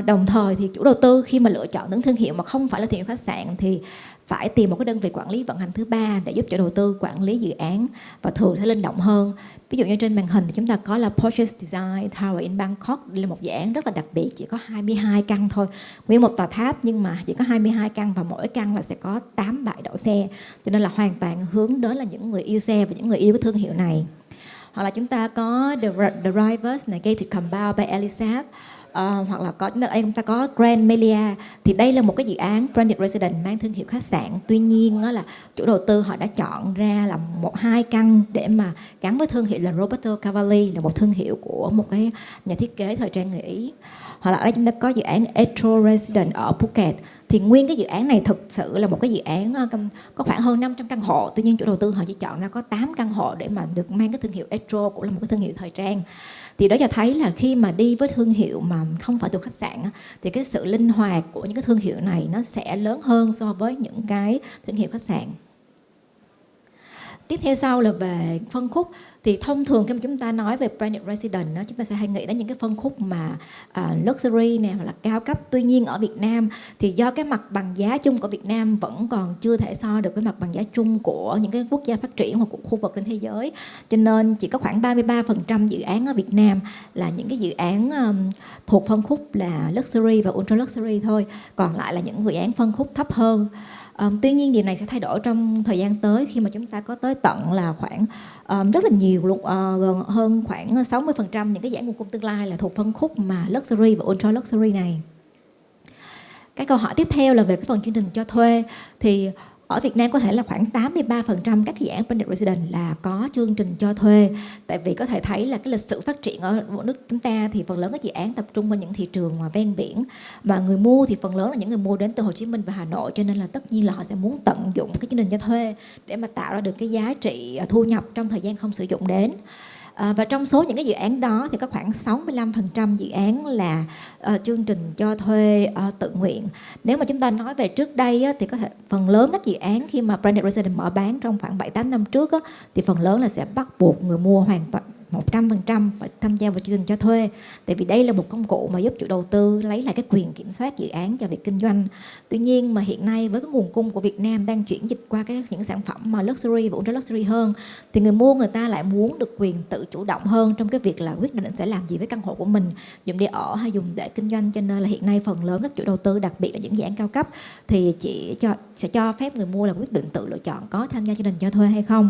Đồng thời thì chủ đầu tư khi mà lựa chọn những thương hiệu mà không phải là thương hiệu khách sạn thì phải tìm một cái đơn vị quản lý vận hành thứ ba để giúp chủ đầu tư quản lý dự án và thường sẽ linh động hơn. Ví dụ như trên màn hình thì chúng ta có là Porsche Design Tower in Bangkok. Đây là một dự án rất là đặc biệt, chỉ có 22 căn thôi, nguyên một tòa tháp nhưng mà chỉ có 22 căn và mỗi căn là sẽ có 8 bãi đậu xe, cho nên là hoàn toàn hướng đến là những người yêu xe và những người yêu cái thương hiệu này. Hoặc là chúng ta có The Rivers này, Gated Compound by Elisab, hoặc là chúng ta có Grand Melia. Thì đây là một cái dự án branded residence mang thương hiệu khách sạn. Tuy nhiên là chủ đầu tư họ đã chọn ra là 1-2 căn để mà gắn với thương hiệu là Roberto Cavalli, là một thương hiệu của một cái nhà thiết kế thời trang người Ý. Hoặc là ở đây chúng ta có dự án Etro Residence ở Phuket. Thì nguyên cái dự án này thực sự là một cái dự án có khoảng hơn 500 căn hộ. Tuy nhiên chủ đầu tư họ chỉ chọn ra có 8 căn hộ để mà được mang cái thương hiệu Etro, cũng là một cái thương hiệu thời trang. Thì đó cho thấy là khi mà đi với thương hiệu mà không phải từ khách sạn thì cái sự linh hoạt của những cái thương hiệu này nó sẽ lớn hơn so với những cái thương hiệu khách sạn. Tiếp theo sau là về phân khúc. Thì thông thường khi mà chúng ta nói về Branded Residence đó, chúng ta sẽ hay nghĩ đến những cái phân khúc mà luxury này hoặc là cao cấp. Tuy nhiên ở Việt Nam thì do cái mặt bằng giá chung của Việt Nam vẫn còn chưa thể so được với mặt bằng giá chung của những cái quốc gia phát triển hoặc của khu vực trên thế giới, cho nên chỉ có khoảng 33% dự án ở Việt Nam là những cái dự án thuộc phân khúc là luxury và ultra luxury thôi, còn lại là những dự án phân khúc thấp hơn. Tuy nhiên điều này sẽ thay đổi trong thời gian tới khi mà chúng ta có tới tận là khoảng rất là nhiều luôn, gần hơn khoảng 60% những cái dự án nguồn cung tương lai là thuộc phân khúc mà luxury và ultra luxury này. Cái câu hỏi tiếp theo là về cái phần chương trình cho thuê. Thì ở Việt Nam có thể là khoảng 83% các dự án Branded Residence là có chương trình cho thuê. Tại vì có thể thấy là cái lịch sử phát triển ở nước chúng ta thì phần lớn các dự án tập trung vào những thị trường mà ven biển. Và người mua thì phần lớn là những người mua đến từ Hồ Chí Minh và Hà Nội. Cho nên là tất nhiên là họ sẽ muốn tận dụng cái chương trình cho thuê để mà tạo ra được cái giá trị thu nhập trong thời gian không sử dụng đến. Và trong số những cái dự án đó thì có khoảng 65% dự án là chương trình cho thuê tự nguyện. Nếu mà chúng ta nói về trước đây thì có thể phần lớn các dự án khi mà Branded Residence mở bán trong khoảng 7-8 năm trước thì phần lớn là sẽ bắt buộc người mua hoàn toàn 100% phải tham gia vào chương trình cho thuê. Tại vì đây là một công cụ mà giúp chủ đầu tư lấy lại cái quyền kiểm soát dự án cho việc kinh doanh. Tuy nhiên mà hiện nay với cái nguồn cung của Việt Nam đang chuyển dịch qua những sản phẩm mà luxury và ultra luxury hơn, thì người mua người ta lại muốn được quyền tự chủ động hơn trong cái việc là quyết định sẽ làm gì với căn hộ của mình, dùng để ở hay dùng để kinh doanh. Cho nên là hiện nay phần lớn các chủ đầu tư, đặc biệt là những dự án cao cấp, thì sẽ cho phép người mua là quyết định tự lựa chọn có tham gia chương trình cho thuê hay không.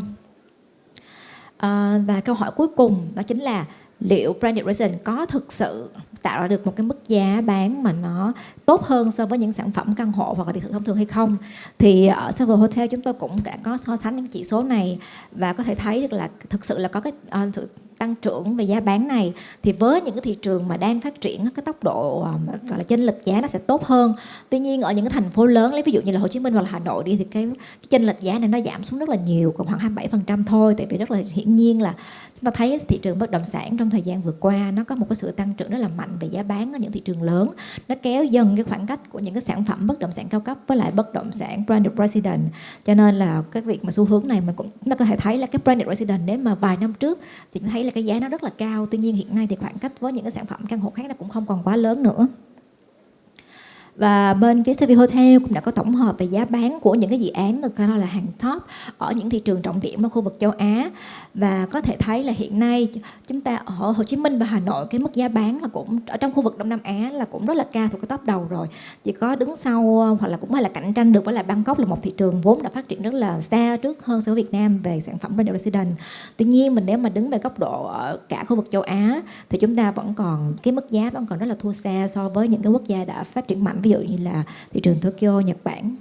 Và câu hỏi cuối cùng đó chính là liệu Branded Residence có thực sự tạo ra được một cái mức giá bán mà nó tốt hơn so với những sản phẩm căn hộ hoặc là biệt thự thông thường hay không. Thì ở Several Hotel chúng tôi cũng đã có so sánh những chỉ số này và có thể thấy được là thực sự là có cái sự tăng trưởng về giá bán này. Thì với những cái thị trường mà đang phát triển, cái tốc độ gọi là chênh lệch giá nó sẽ tốt hơn. Tuy nhiên ở những cái thành phố lớn, lấy ví dụ như là Hồ Chí Minh hoặc là Hà Nội đi, thì cái chênh lệch giá này nó giảm xuống rất là nhiều, còn khoảng 27% thôi. Tại vì rất là hiển nhiên là chúng ta thấy thị trường bất động sản trong thời gian vừa qua nó có một cái sự tăng trưởng rất là mạnh về giá bán ở những thị trường lớn. Nó kéo dần cái khoảng cách của những cái sản phẩm bất động sản cao cấp với lại bất động sản Branded Residence. Cho nên là cái việc mà xu hướng này mình cũng có thể thấy là cái Branded Residence nếu mà vài năm trước thì thấy là cái giá nó rất là cao. Tuy nhiên hiện nay thì khoảng cách với những cái sản phẩm căn hộ khác nó cũng không còn quá lớn nữa. Và bên phía Several Hotel cũng đã có tổng hợp về giá bán của những cái dự án được coi là hàng top ở những thị trường trọng điểm ở khu vực châu Á. Và có thể thấy là hiện nay chúng ta ở Hồ Chí Minh và Hà Nội cái mức giá bán là cũng ở trong khu vực Đông Nam Á là cũng rất là cao, thuộc cái top đầu rồi. Chỉ có đứng sau hoặc là cũng hay là cạnh tranh được với lại Bangkok, là một thị trường vốn đã phát triển rất là xa trước hơn so với Việt Nam về sản phẩm Branded Residence. Tuy nhiên mình nếu mà đứng về góc độ ở cả khu vực châu Á thì chúng ta vẫn còn cái mức giá vẫn còn rất là thua xa so với những cái quốc gia đã phát triển mạnh, ví dụ như là thị trường Tokyo, Nhật Bản.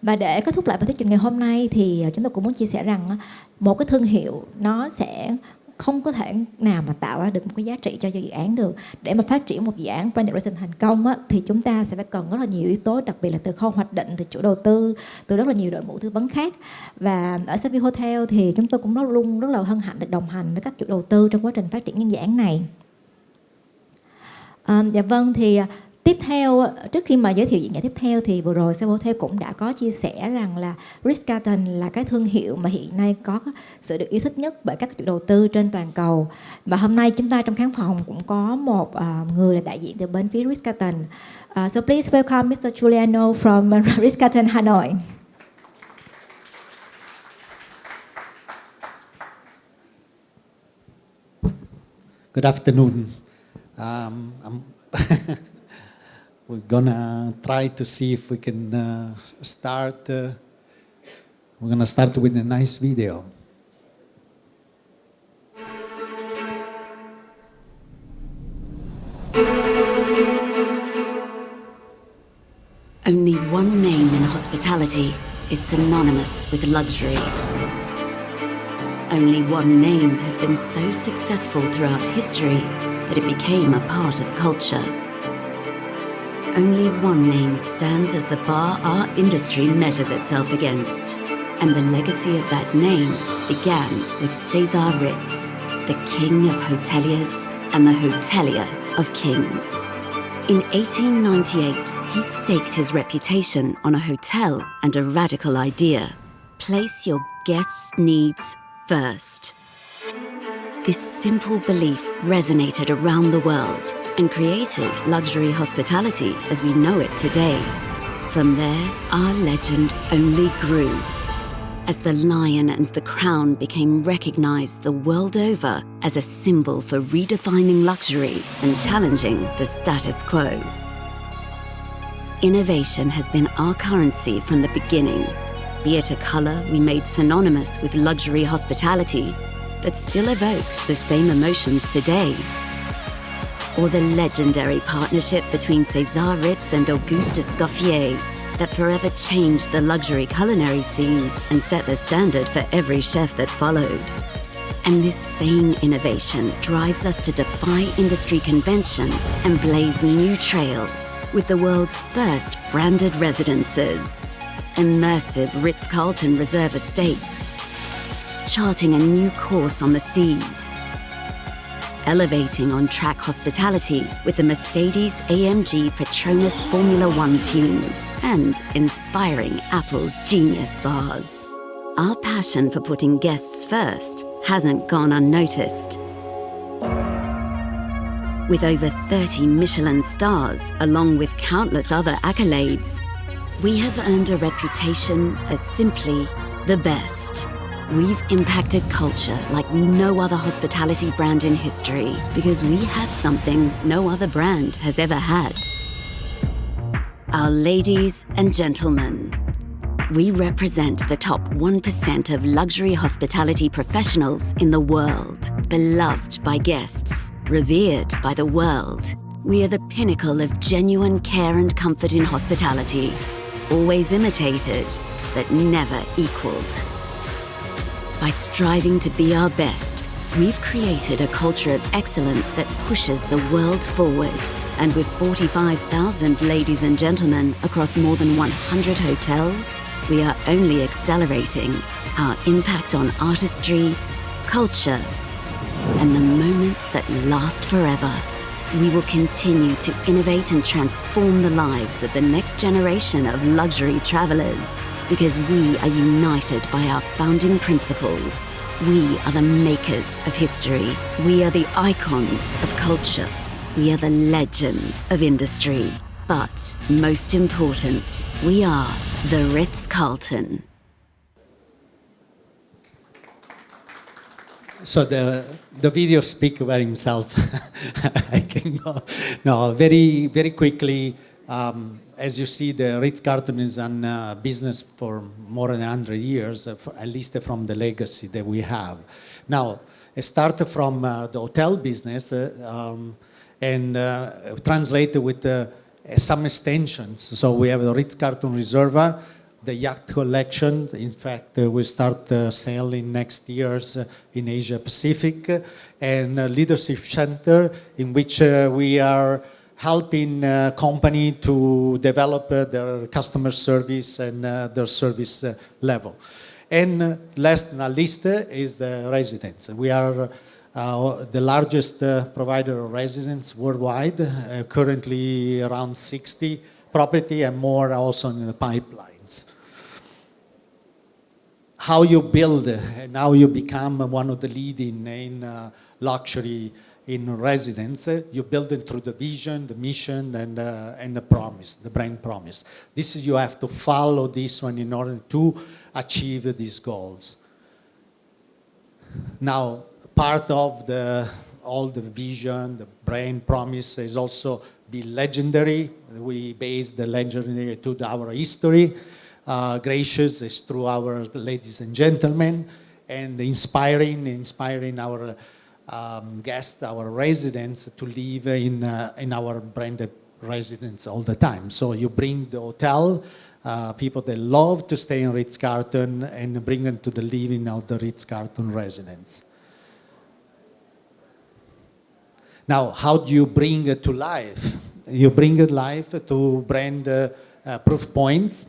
Và để kết thúc lại bài thuyết trình ngày hôm nay thì chúng tôi cũng muốn chia sẻ rằng một cái thương hiệu nó sẽ không có thể nào mà tạo ra được một cái giá trị cho dự án được. Để mà phát triển một dự án Branded Residence thành công thì chúng ta sẽ phải cần rất là nhiều yếu tố, đặc biệt là từ khâu hoạch định, từ chủ đầu tư, từ rất là nhiều đội ngũ tư vấn khác. Và ở Several Hotel thì chúng tôi cũng luôn rất là hân hạnh được đồng hành với các chủ đầu tư trong quá trình phát triển những dự án này. Dạ vâng, thì tiếp theo, trước khi mà giới thiệu diễn giả tiếp theo thì vừa rồi Several Hotel cũng đã có chia sẻ rằng là RITZ-CARLTON là cái thương hiệu mà hiện nay có sự được yêu thích nhất bởi các chủ đầu tư trên toàn cầu. Và hôm nay chúng ta trong khán phòng cũng có một người là đại diện từ bên phía RITZ-CARLTON. So please welcome Mr. Giuliano from RITZ-CARLTON Hanoi. Good afternoon. We're gonna try to see if we can start. We're gonna start with a nice video. Only one name in hospitality is synonymous with luxury. Only one name has been so successful throughout history that it became a part of culture. Only one name stands as the bar our industry measures itself against. And the legacy of that name began with César Ritz, the king of hoteliers and the hotelier of kings. In 1898, he staked his reputation on a hotel and a radical idea. place your guests' needs first. This simple belief resonated around the world and created luxury hospitality as we know it today. From there, our legend only grew. As the lion and the crown became recognized the world over as a symbol for redefining luxury and challenging the status quo. Innovation has been our currency from the beginning, be it a color we made synonymous with luxury hospitality that still evokes the same emotions today, or the legendary partnership between César Ritz and Auguste Escoffier that forever changed the luxury culinary scene and set the standard for every chef that followed. And this same innovation drives us to defy industry convention and blaze new trails with the world's first branded residences, immersive Ritz-Carlton Reserve estates, charting a new course on the seas, elevating on-track hospitality with the Mercedes-AMG Petronas Formula One team, and inspiring Apple's Genius Bars. Our passion for putting guests first hasn't gone unnoticed. With over 30 Michelin stars, along with countless other accolades, we have earned a reputation as simply the best. We've impacted culture like no other hospitality brand in history because we have something no other brand has ever had. Our ladies and gentlemen, we represent the top 1% of luxury hospitality professionals in the world, beloved by guests, revered by the world. We are the pinnacle of genuine care and comfort in hospitality, always imitated, but never equaled. By striving to be our best, we've created a culture of excellence that pushes the world forward. And with 45,000 ladies and gentlemen across more than 100 hotels, we are only accelerating our impact on artistry, culture, and the moments that last forever. We will continue to innovate and transform the lives of the next generation of luxury travelers because we are united by our founding principles. We are the makers of history. We are the icons of culture. We are the legends of industry. But most important, we are the Ritz-Carlton. So the video speaks for himself. I can go. No, very, very quickly. As you see, the Ritz-Carlton is in business for more than 100 years, at least from the legacy that we have. Now, I start from the hotel business and translate with some extensions. So we have the Ritz-Carlton Reserva, the yacht collection. In fact, we start sailing next year in Asia Pacific, and leadership center in which we are helping company to develop their customer service and their service level. And last but not least is the residence. We are the largest provider of residence worldwide, currently around 60 property and more also in the pipelines. How you build and how you become one of the leading in luxury in residence, you build it through the vision, the mission, and the promise, the brand promise. This is, you have to follow this one in order to achieve these goals. Now, part of all the vision, the brand promise is also be legendary. We base the legendary to our history. Gracious is through our ladies and gentlemen, and inspiring our guests, our residents to live in our branded residence all the time. So you bring the hotel, people that love to stay in Ritz-Carlton, and bring them to the living of the Ritz-Carlton residence. Now, how do you bring it to life? You bring it life to brand proof points.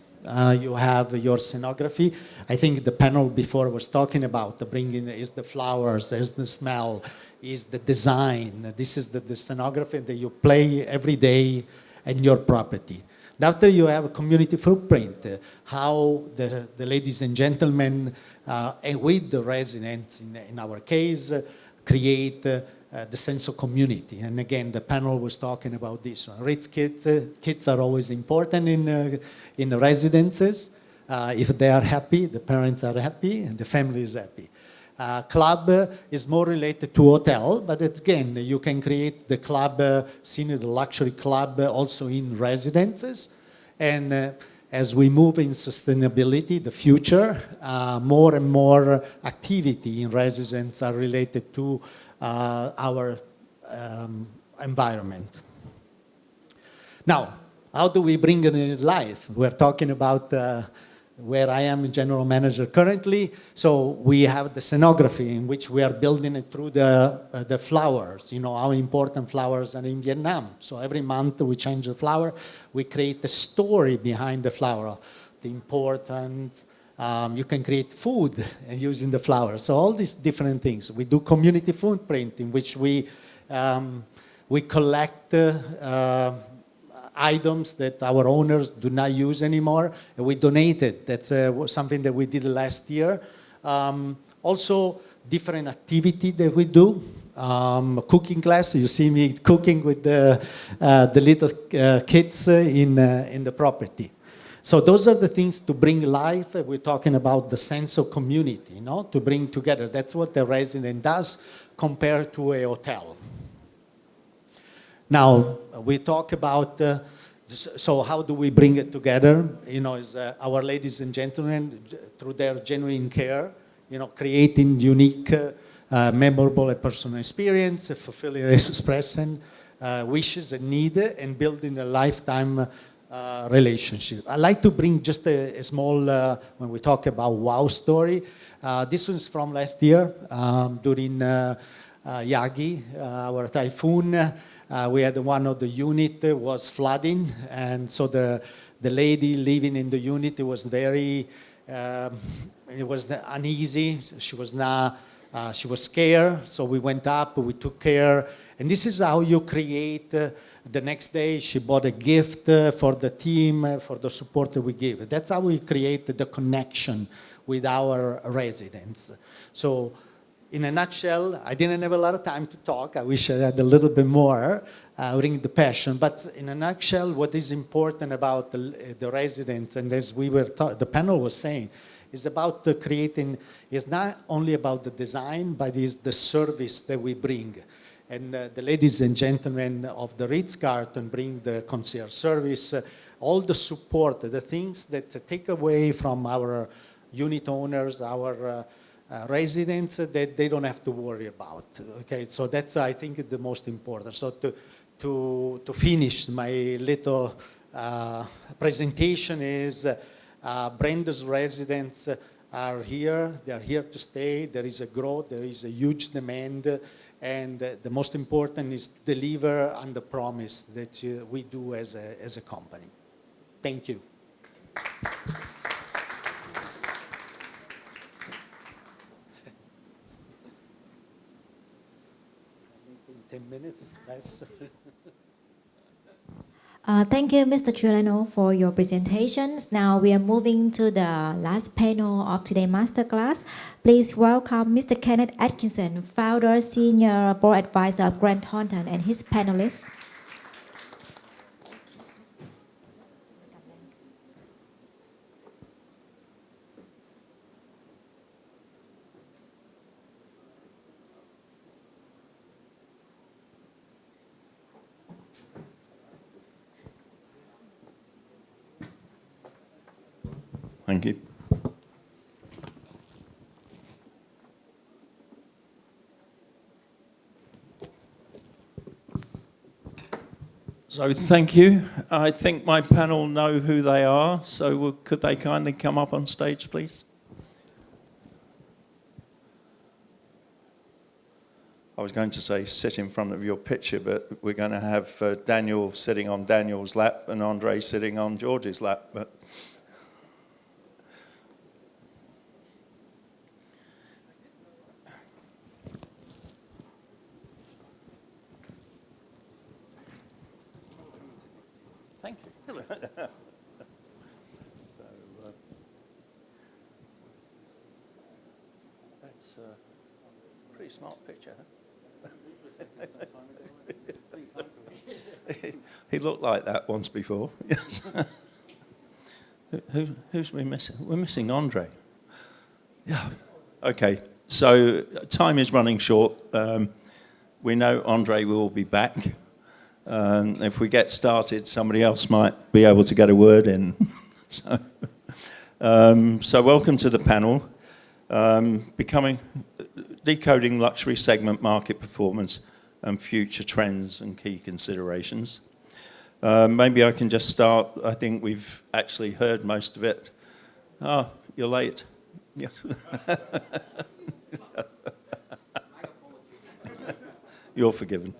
You have your scenography. I think the panel before was talking about the bringing is the flowers, is the smell, is the design. This is the scenography that you play every day in your property. And after you have a community footprint, how the ladies and gentlemen and with the residents, in our case, create the sense of community. And again, the panel was talking about this one. Rich kids are always important in the residences. If they are happy, the parents are happy, and the family is happy. Club is more related to hotel, but again, you can create the club, senior luxury club, also in residences. And as we move in sustainability, the future, more and more activity in residence are related to our environment. Now, how do we bring it in life? We're talking about where I am general manager currently. So we have the scenography in which we are building it through the flowers, you know, how important flowers are in Vietnam. So every month we change the flower, we create the story behind the flower, the importance. You can create food using the flowers. So all these different things. We do community footprint in which we collect items that our owners do not use anymore, and we donate it. That's something that we did last year. Also, different activity that we do. Cooking class, you see me cooking with the little kids in the property. So those are the things to bring life. We're talking about the sense of community, you know, to bring together. That's what the resident does compared to a hotel. Now, we talk about, so how do we bring it together? You know, is our ladies and gentlemen, through their genuine care, you know, creating unique, memorable and personal experience, fulfilling expression, wishes and need, and building a lifetime relationship. I like to bring just a small, when we talk about wow story, this one's from last year, during Yagi, our typhoon. We had one of the unit was flooding, and so the lady living in the unit was very, it was uneasy. She was not, she was scared. So we went up, we took care, and this is how you create. The next day, she bought a gift for the team, for the support that we give. That's how we create the connection with our residents. So, in a nutshell, I didn't have a lot of time to talk. I wish I had a little bit more, bring the passion. But in a nutshell, what is important about the residents, and as we were the panel was saying, is about the creating, it's not only about the design, but it's the service that we bring. And the ladies and gentlemen of the RITZ-CARLTON bring the concierge service, all the support, the things that take away from our unit owners, our residents, that they don't have to worry about. Okay, so that's, I think, the most important. So to finish my little presentation is Branded Residences are here. They are here to stay. There is a growth. There is a huge demand. And the most important is deliver on the promise that we do as a company. Thank you. 10 minutes, less. Thank you, Mr. Giuliano, for your presentations. Now we are moving to the last panel of today's masterclass. Please welcome Mr. Kenneth Atkinson, founder, senior board advisor of Grant Thornton, and his panelists. Thank you. So thank you. I think my panel know who they are, so could they kindly come up on stage, please? I was going to say sit in front of your picture, but we're going to have Daniel sitting on Daniel's lap and Andre sitting on George's lap. But Thank you. So, that's a pretty smart picture, huh? He looked like that once before. Yes. Who's we missing? We're missing Andre. Yeah. Okay. So time is running short. We know Andre will be back. If we get started, somebody else might be able to get a word in. So welcome to the panel. Decoding luxury segment market performance and future trends and key considerations. Maybe I can just start. I think we've actually heard most of it. Oh, you're late. Yeah. You're forgiven.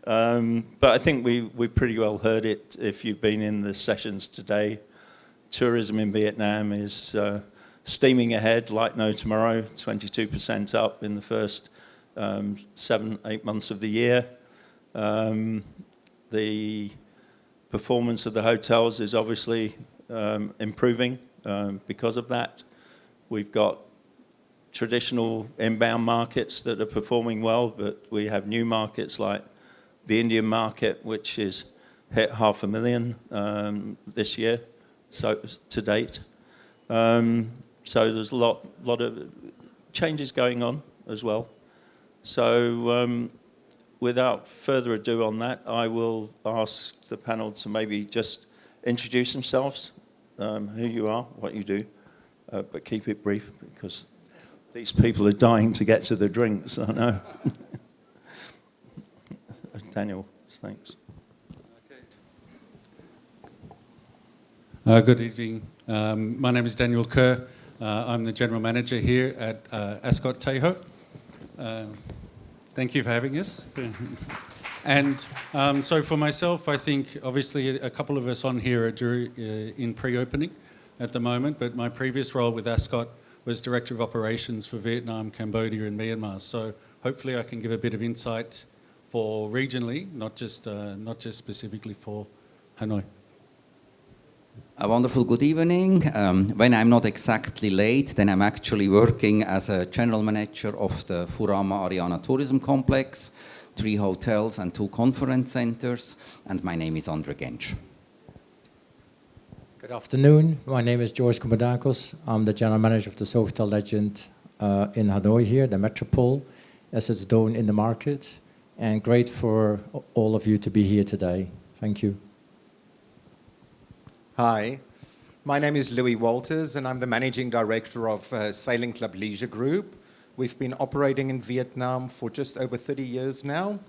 But I think we pretty well heard it if you've been in the sessions today. Tourism in Vietnam is steaming ahead like no tomorrow, 22% up in the first 7-8 months of the year. The performance of the hotels is obviously improving because of that. We've got traditional inbound markets that are performing well, but we have new markets like the Indian market, which is hit 500,000 this year, so to date. So there's a lot of changes going on as well. So without further ado on that, I will ask the panel to maybe just introduce themselves, who you are, what you do, but keep it brief because these people are dying to get to the drinks, I know. Daniel, thanks. Good evening. My name is Daniel Kerr. I'm the General Manager here at Ascot Teho. Thank you for having us. And so for myself, I think obviously a couple of us on here are in pre-opening at the moment, but my previous role with Ascot was Director of Operations for Vietnam, Cambodia and Myanmar. So hopefully I can give a bit of insight for regionally, not just specifically for Hanoi. A wonderful good evening. When I'm not exactly late, then I'm actually working as a general manager of the Furama Ariana Tourism Complex, 3 hotels and 2 conference centers, and my name is Andre Gensch. Good afternoon. My name is George Koumodakos. I'm the general manager of the Sofitel Legend in Hanoi here, the Metropole, as it's known in the market, and great for all of you to be here today. Thank you. Hi, my name is Louis Walters and I'm the Managing Director of Sailing Club Leisure Group. We've been operating in Vietnam for just over 30 years now.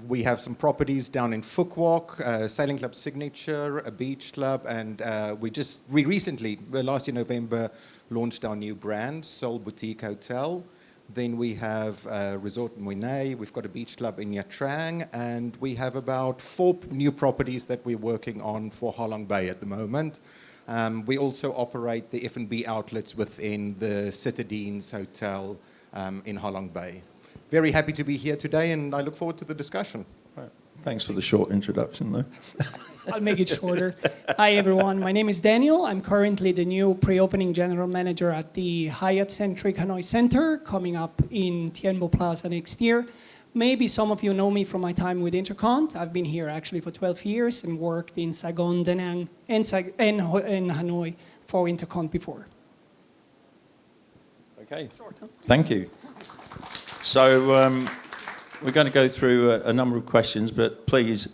We have some properties down in Phuc Ngoc, Sailing Club Signature, a beach club, and we recently, last year November, launched our new brand, Seoul Boutique Hotel. Then we have a resort in Mui Nei, we've got a beach club in Nha Trang, and we have about 4 new properties that we're working on for Ha Long Bay at the moment. We also operate the F&B outlets within the Citadines Hotel in Ha Long Bay. Very happy to be here today, and I look forward to the discussion. Right. Thanks for the short introduction, though. I'll make it shorter. Hi, everyone. My name is Daniel. I'm currently the new pre-opening general manager at the Hyatt-centric Hanoi Center, coming up in Tien Bo Plaza next year. Maybe some of you know me from my time with Intercont. I've been here actually for 12 years and worked in Saigon, Da Nang, and Hanoi for Intercont before. Okay. Short, huh? Thank you. So we're going to go through a number of questions, but please,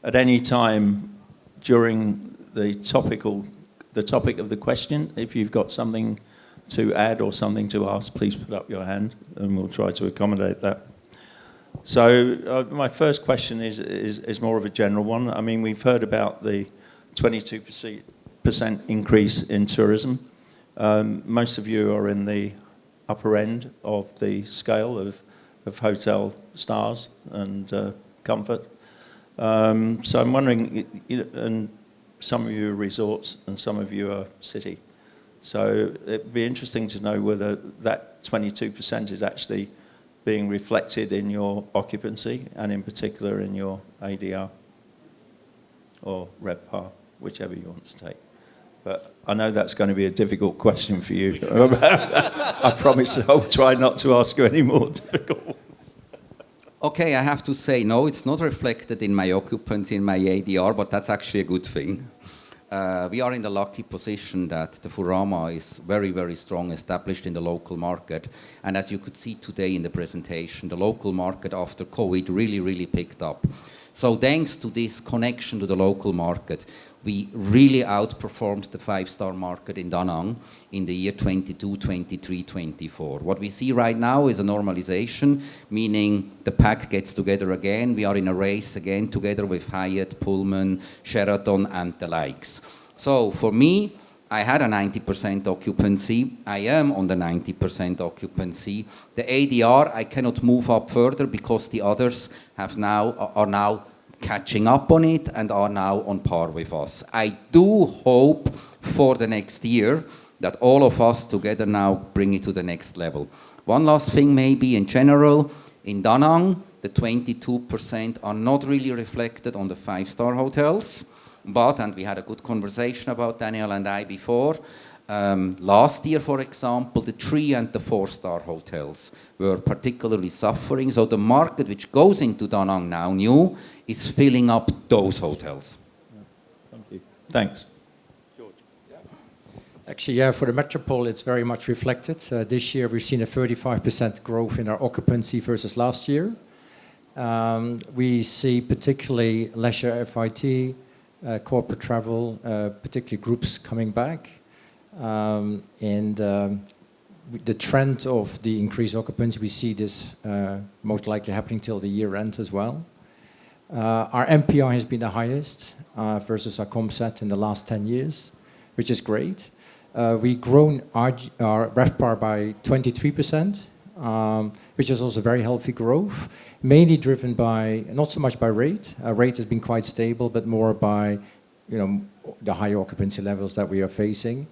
at any time during the topic of the question, if you've got something to add or something to ask, please put up your hand and we'll try to accommodate that. So my first question is more of a general one. I mean, we've heard about the 22% increase in tourism. Most of you are in the upper end of the scale of hotel stars and comfort. So I'm wondering, and some of you are resorts and some of you are city. So it'd be interesting to know whether that 22% is actually being reflected in your occupancy and in particular in your ADR. or RevPAR, whichever you want to take. But I know that's going to be a difficult question for you. I promise I'll try not to ask you any more difficult ones. Okay, I have to say, no, it's not reflected in my occupancy, in my ADR, but that's actually a good thing. We are in the lucky position that the Furama is very, very strong, established in the local market. And as you could see today in the presentation, the local market after COVID really, really picked up. So thanks to this connection to the local market, we really outperformed the five-star market in Da Nang in the year 22, 23, 24. What we see right now is a normalization, meaning the pack gets together again. We are in a race again together with Hyatt, Pullman, Sheraton, and the likes. So for me, I had a 90% occupancy. I am on the 90% occupancy. The ADR, I cannot move up further because the others are now catching up on it and are now on par with us. I do hope for the next year that all of us together now bring it to the next level. One last thing maybe in general, in Da Nang, the 22% are not really reflected on the five-star hotels, but, and we had a good conversation about Daniel and I before, last year, for example, the 3 and the 4-star hotels were particularly suffering. So the market which goes into Da Nang now new is filling up those hotels. Thank you. Thanks. George. Actually, yeah, for the Metropole, it's very much reflected. This year, we've seen a 35% growth in our occupancy versus last year. We see particularly leisure FIT, corporate travel, particularly groups coming back. The trend of the increased occupancy, we see this most likely happening till the year end as well. Our MPI has been the highest versus our ComSat in the last 10 years, which is great. We've grown our RevPAR by 23%, which is also very healthy growth, mainly driven by, not so much by rate. Rate has been quite stable, but more by the higher occupancy levels that we are facing.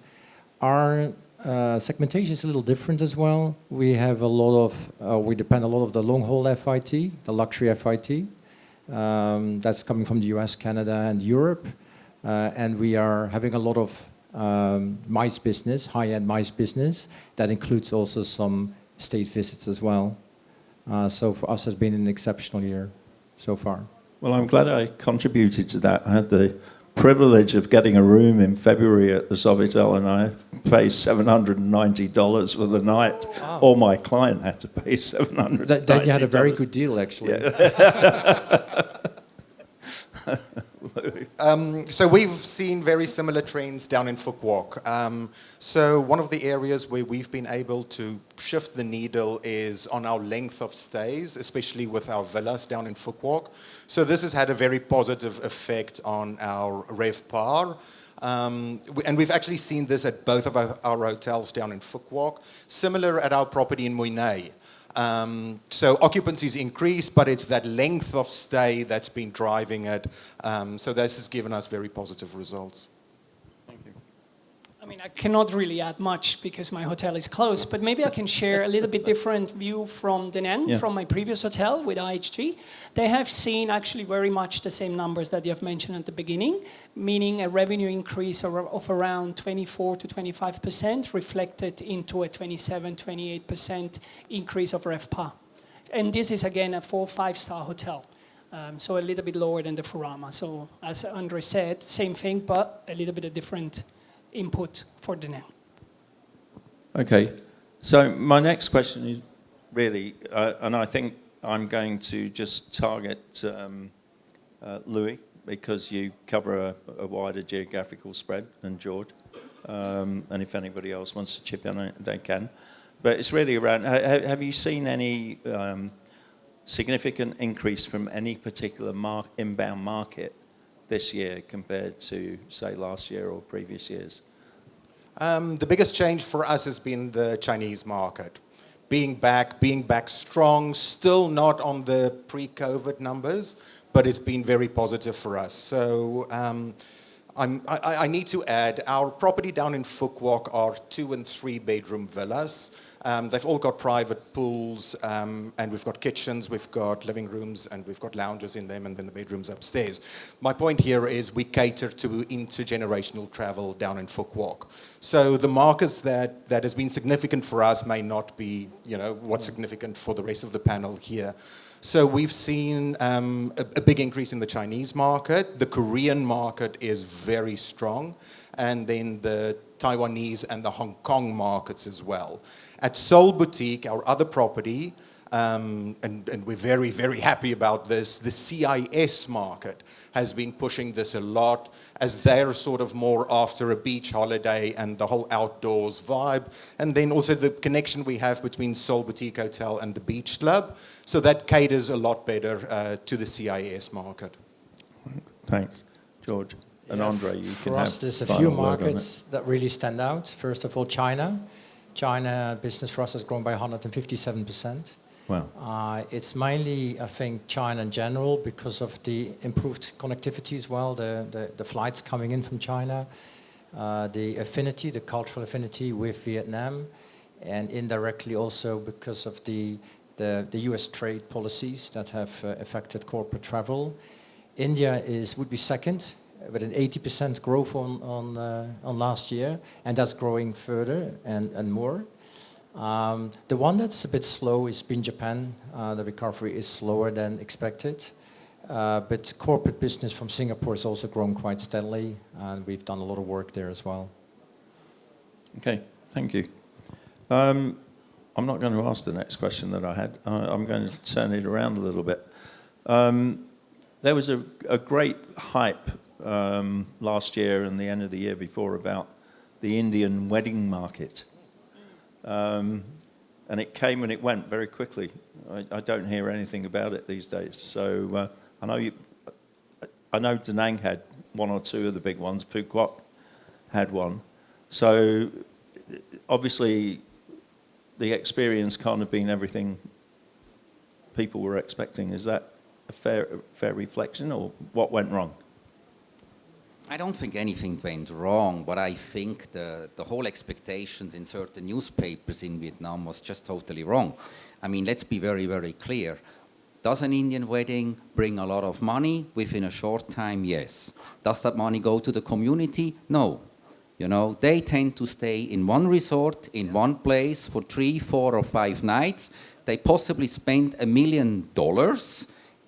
Our segmentation is a little different as well. We have a lot of, we depend a lot of the long-haul FIT, the luxury FIT. That's coming from the US, Canada, and Europe. And we are having a lot of MICE business, high-end MICE business. That includes also some state visits as well. So for us, it's been an exceptional year so far. Well, I'm glad I contributed to that. I had the privilege of getting a room in February at the Sofitel, and I paid $790 for the night. Wow. Or my client had to pay $790. Then you had a very good deal, actually. Yeah. So we've seen very similar trends down in Phuc Ngoc. So one of the areas where we've been able to shift the needle is on our length of stays, especially with our villas down in Phuc Ngoc. So this has had a very positive effect on our RevPAR. And we've actually seen this at both of our hotels down in Phuc Ngoc, similar at our property in Mui Nei. So occupancy's increased, but it's that length of stay that's been driving it. So this has given us very positive results. Thank you. I mean, I cannot really add much because my hotel is closed, but maybe I can share a little bit different view from Da Nang, from my previous hotel with IHG. They have seen actually very much the same numbers that you have mentioned at the beginning, meaning a revenue increase of around 24 to 25% reflected into a 27-28% increase of RevPAR. And this is again a 4-5-star hotel. So a little bit lower than the Furama. So as Andre said, same thing, but a little bit of different input for Da Nang. Okay, so my next question is really, and I think I'm going to just target Louis, because you cover a wider geographical spread than George. And if anybody else wants to chip in, they can. But it's really around, have you seen any significant increase from any particular inbound market this year compared to, say, last year or previous years? The biggest change for us has been the Chinese market. Being back strong, still not on the pre-COVID numbers, but it's been very positive for us. So I need to add, our property down in Phuc Ngoc are 2- and 3-bedroom villas. They've all got private pools, and we've got kitchens, we've got living rooms, and we've got lounges in them, and then the bedrooms upstairs. My point here is we cater to intergenerational travel down in Phu Quoc. So the markers that has been significant for us may not be, what's significant for the rest of the panel here. So we've seen a big increase in the Chinese market. The Korean market is very strong, and then the Taiwanese and the Hong Kong markets as well. At Seoul Boutique, our other property, and we're very, very happy about this, the CIS market has been pushing this a lot as they're sort of more after a beach holiday and the whole outdoors vibe. And then also the connection we have between Seoul Boutique Hotel and the Beach Club. So that caters a lot better to the CIS market. Thanks. George. And Andre, you can for us, there's a few markets that really stand out. First of all, China. China business for us has grown by 157%. Wow. It's mainly, I think, China in general because of the improved connectivity as well, the flights coming in from China, the affinity, the cultural affinity with Vietnam, and indirectly also because of the US trade policies that have affected corporate travel. India would be second, with an 80% growth on last year, and that's growing further and more. The one that's a bit slow has been Japan. The recovery is slower than expected. But corporate business from Singapore has also grown quite steadily, and we've done a lot of work there as well. Okay, thank you. I'm not going to ask the next question that I had. I'm going to turn it around a little bit. There was a great hype last year and the end of the year before about the Indian wedding market. And it came and it went very quickly. I don't hear anything about it these days. So I know Da Nang had one or two of the big ones. Phu Quoc had one. So obviously the experience can't have been everything people were expecting. Is that a fair reflection, or what went wrong? I don't think anything went wrong, but I think the whole expectations in certain newspapers in Vietnam was just totally wrong. I mean, let's be very, very clear. Does an Indian wedding bring a lot of money within a short time? Yes. Does that money go to the community? No. They tend to stay in one resort, in one place for 3, 4, or 5 nights. They possibly spend $1 million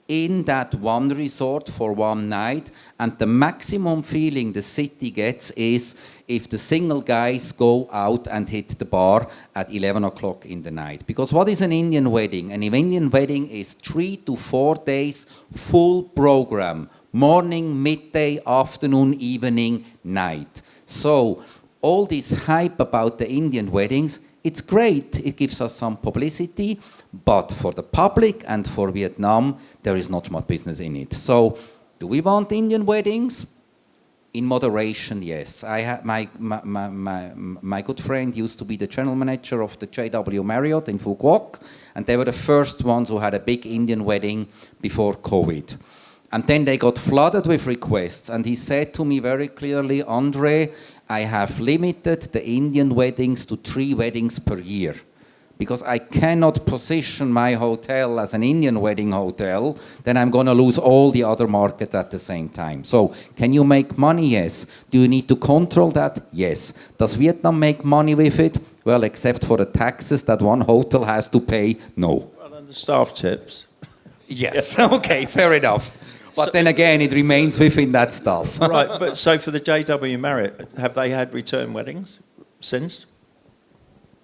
in that one resort for one night, and the maximum feeling the city gets is if the single guys go out and hit the bar at 11 o'clock in the night. Because what is an Indian wedding? An Indian wedding is 3 to 4 days full program, morning, midday, afternoon, evening, night. So all this hype about the Indian weddings, it's great, it gives us some publicity, but for the public and for Vietnam, there is not much business in it. So, do we want Indian weddings? In moderation, yes. I had my good friend used to be the general manager of the JW Marriott in Phu Quoc, and they were the first ones who had a big Indian wedding before COVID. And then they got flooded with requests, and he said to me very clearly, Andre, I have limited the Indian weddings to 3 weddings per year, because I cannot position my hotel as an Indian wedding hotel, then I'm going to lose all the other markets at the same time. So, can you make money? Yes. Do you need to control that? Yes. Does Vietnam make money with it? Well, except for the taxes that one hotel has to pay, no. Well, and the staff tips. Yes, okay, fair enough. But so, then again, it remains within that stuff. Right, but so for the JW Marriott, have they had return weddings since?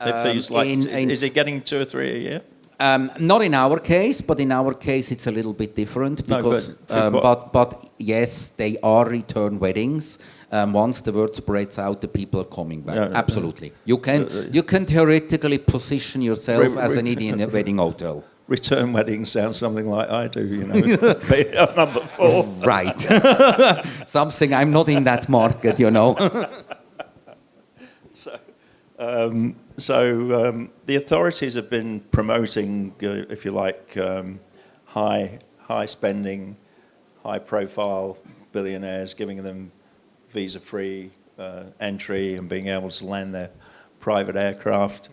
Is it getting 2 or 3 a year? Not in our case, but in our case it's a little bit different because, but yes, they are return weddings. Once the word spreads out, the people are coming back. Yeah, absolutely, you can theoretically position yourself as an Indian wedding hotel. Return weddings sounds something like I do, number 4. Right, something I'm not in that market, So the authorities have been promoting, if you like, high spending, high profile billionaires, giving them visa-free entry and being able to land their private aircraft.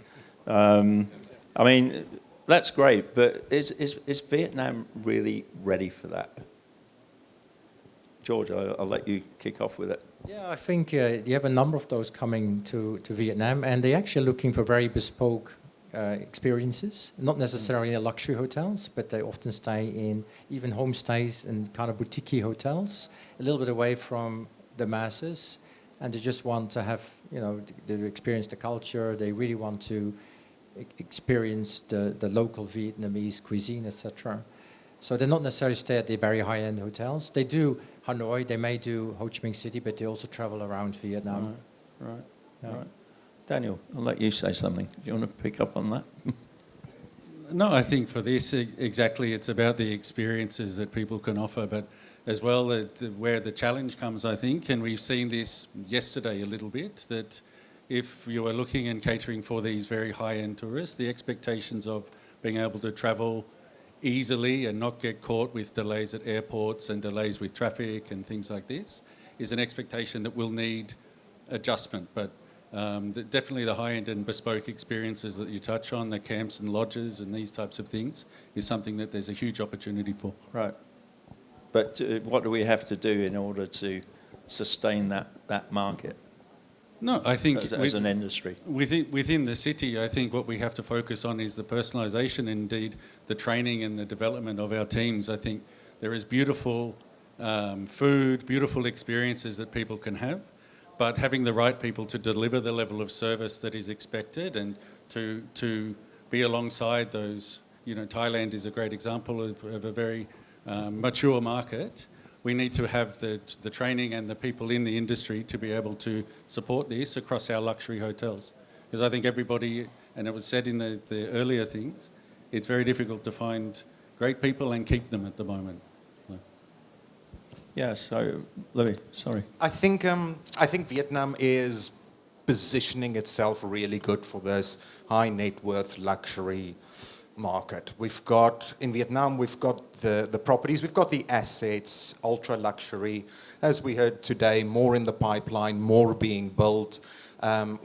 I mean, that's great, but is Vietnam really ready for that? George, I'll let you kick off with it. Yeah, I think you have a number of those coming to Vietnam, and they're actually looking for very bespoke experiences, not necessarily in luxury hotels, but they often stay in even homestays and kind of boutique hotels, a little bit away from the masses, and they just want to have, they experience the culture, they really want to experience the local Vietnamese cuisine, etc. So they not necessarily stay at the very high-end hotels. They do Hanoi, they may do Ho Chi Minh City, but they also travel around Vietnam. Right. Daniel, I'll let you say something. Do you want to pick up on that? No, I think for this, exactly, it's about the experiences that people can offer, but as well, where the challenge comes, I think, and we've seen this yesterday a little bit, that if you are looking and catering for these very high-end tourists, the expectations of being able to travel easily and not get caught with delays at airports and delays with traffic and things like this is an expectation that will need adjustment. But definitely the high-end and bespoke experiences that you touch on, the camps and lodges and these types of things, is something that there's a huge opportunity for. Right. But what do we have to do in order to sustain that market? No, I think as an industry. Within the city, I think what we have to focus on is the personalisation, indeed, the training and the development of our teams. I think there is beautiful food, beautiful experiences that people can have, but having the right people to deliver the level of service that is expected and to be alongside those. Thailand is a great example of a very mature market. We need to have the training and the people in the industry to be able to support this across our luxury hotels. Because I think everybody, and it was said in the earlier things, it's very difficult to find great people and keep them at the moment. Yeah, so, Louis, sorry. I think Vietnam is positioning itself really good for this high net worth luxury market. In Vietnam, we've got the properties, we've got the assets, ultra luxury. As we heard today, more in the pipeline, more being built.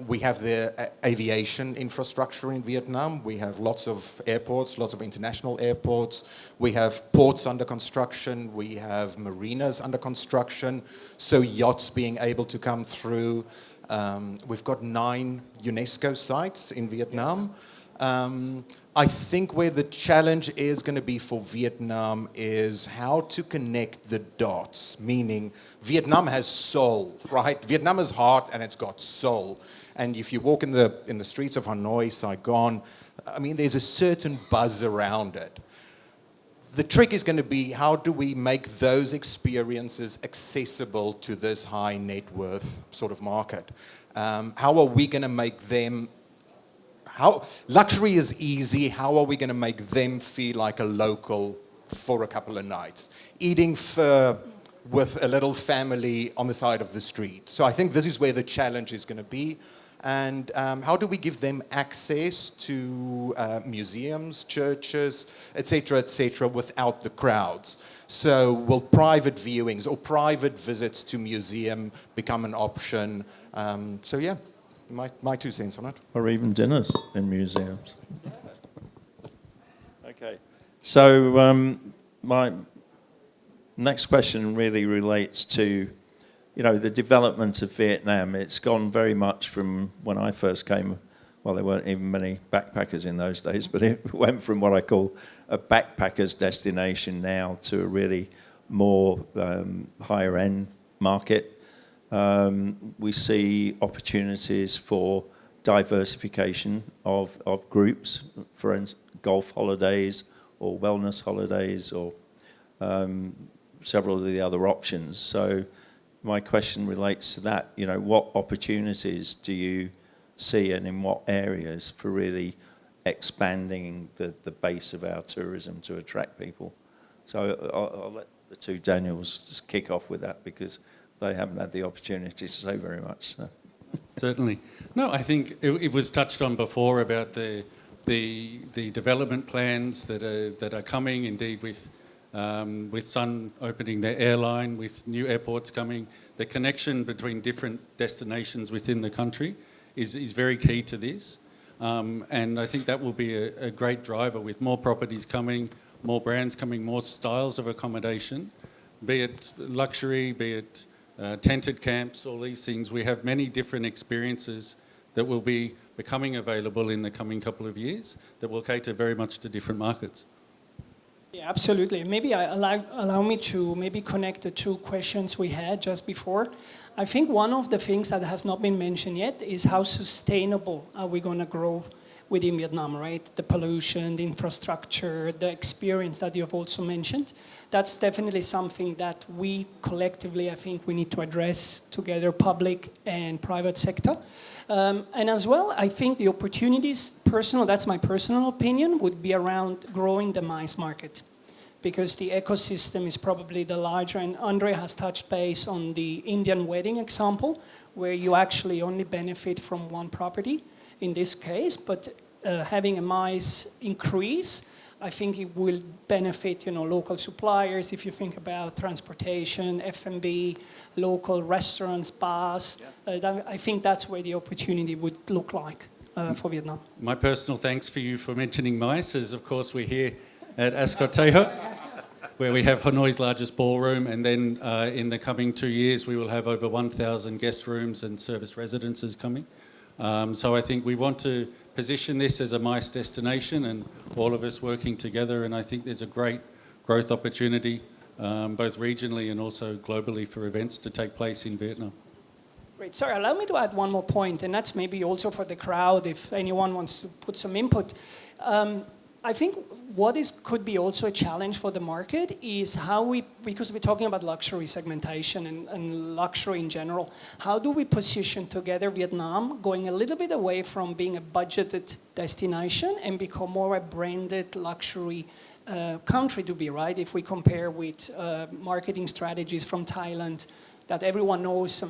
We have the aviation infrastructure in Vietnam. We have lots of airports, lots of international airports. We have ports under construction. We have marinas under construction. So yachts being able to come through. We've got 9 UNESCO sites in Vietnam. I think where the challenge is going to be for Vietnam is how to connect the dots, meaning Vietnam has soul, right? Vietnam is heart and it's got soul. And if you walk in the streets of Hanoi, Saigon, I mean, there's a certain buzz around it. The trick is going to be how do we make those experiences accessible to this high net worth sort of market? How are we going to make them luxury is easy. How are we going to make them feel like a local for a couple of nights? Eating pho with a little family on the side of the street. So I think this is where the challenge is going to be. And how do we give them access to museums, churches, etc., without the crowds? So will private viewings or private visits to museum become an option? So yeah. My 2 cents on it. Or even dinners in museums. Okay. So my next question really relates to, the development of Vietnam. It's gone very much from when I first came. Well, there weren't even many backpackers in those days, but it went from what I call a backpacker's destination now to a really more higher end market. We see opportunities for diversification of groups, for instance, golf holidays or wellness holidays or several of the other options. So my question relates to that. What opportunities do you see and in what areas for really expanding the base of our tourism to attract people? So I'll let the 2 Daniels just kick off with that because they haven't had the opportunity to say very much. So. Certainly. No, I think it was touched on before about the development plans that are coming, indeed with Sun opening their airline, with new airports coming. The connection between different destinations within the country is very key to this. And I think that will be a great driver with more properties coming, more brands coming, more styles of accommodation, be it luxury, be it tented camps, all these things. We have many different experiences that will be becoming available in the coming couple of years that will cater very much to different markets. Yeah, absolutely. Maybe allow me to maybe connect the two questions we had just before. I think one of the things that has not been mentioned yet is how sustainable are we going to grow within Vietnam, right? The pollution, the infrastructure, the experience that you have also mentioned. That's definitely something that we collectively, I think we need to address together, public and private sector. And as well, I think the opportunities, that's my personal opinion, would be around growing the MICE market. Because the ecosystem is probably the larger, and Andre has touched base on the Indian wedding example, where you actually only benefit from one property in this case, but having a MICE increase, I think it will benefit, local suppliers. If you think about transportation, F&B, local restaurants, bars, I think that's where the opportunity would look like for Vietnam. My personal thanks for you for mentioning MICE, as of course we're here at Ascot Teho, where we have Hanoi's largest ballroom, and then in the coming 2 years we will have over 1,000 guest rooms and service residences coming. So I think we want to position this as a MICE destination and all of us working together, and I think there's a great growth opportunity both regionally and also globally for events to take place in Vietnam. Great. Sorry, allow me to add one more point, and that's maybe also for the crowd if anyone wants to put some input. I think what could be also a challenge for the market is because we're talking about luxury segmentation and luxury in general, how do we position together Vietnam going a little bit away from being a budgeted destination and become more a branded luxury country to be, right? If we compare with marketing strategies from Thailand that everyone knows,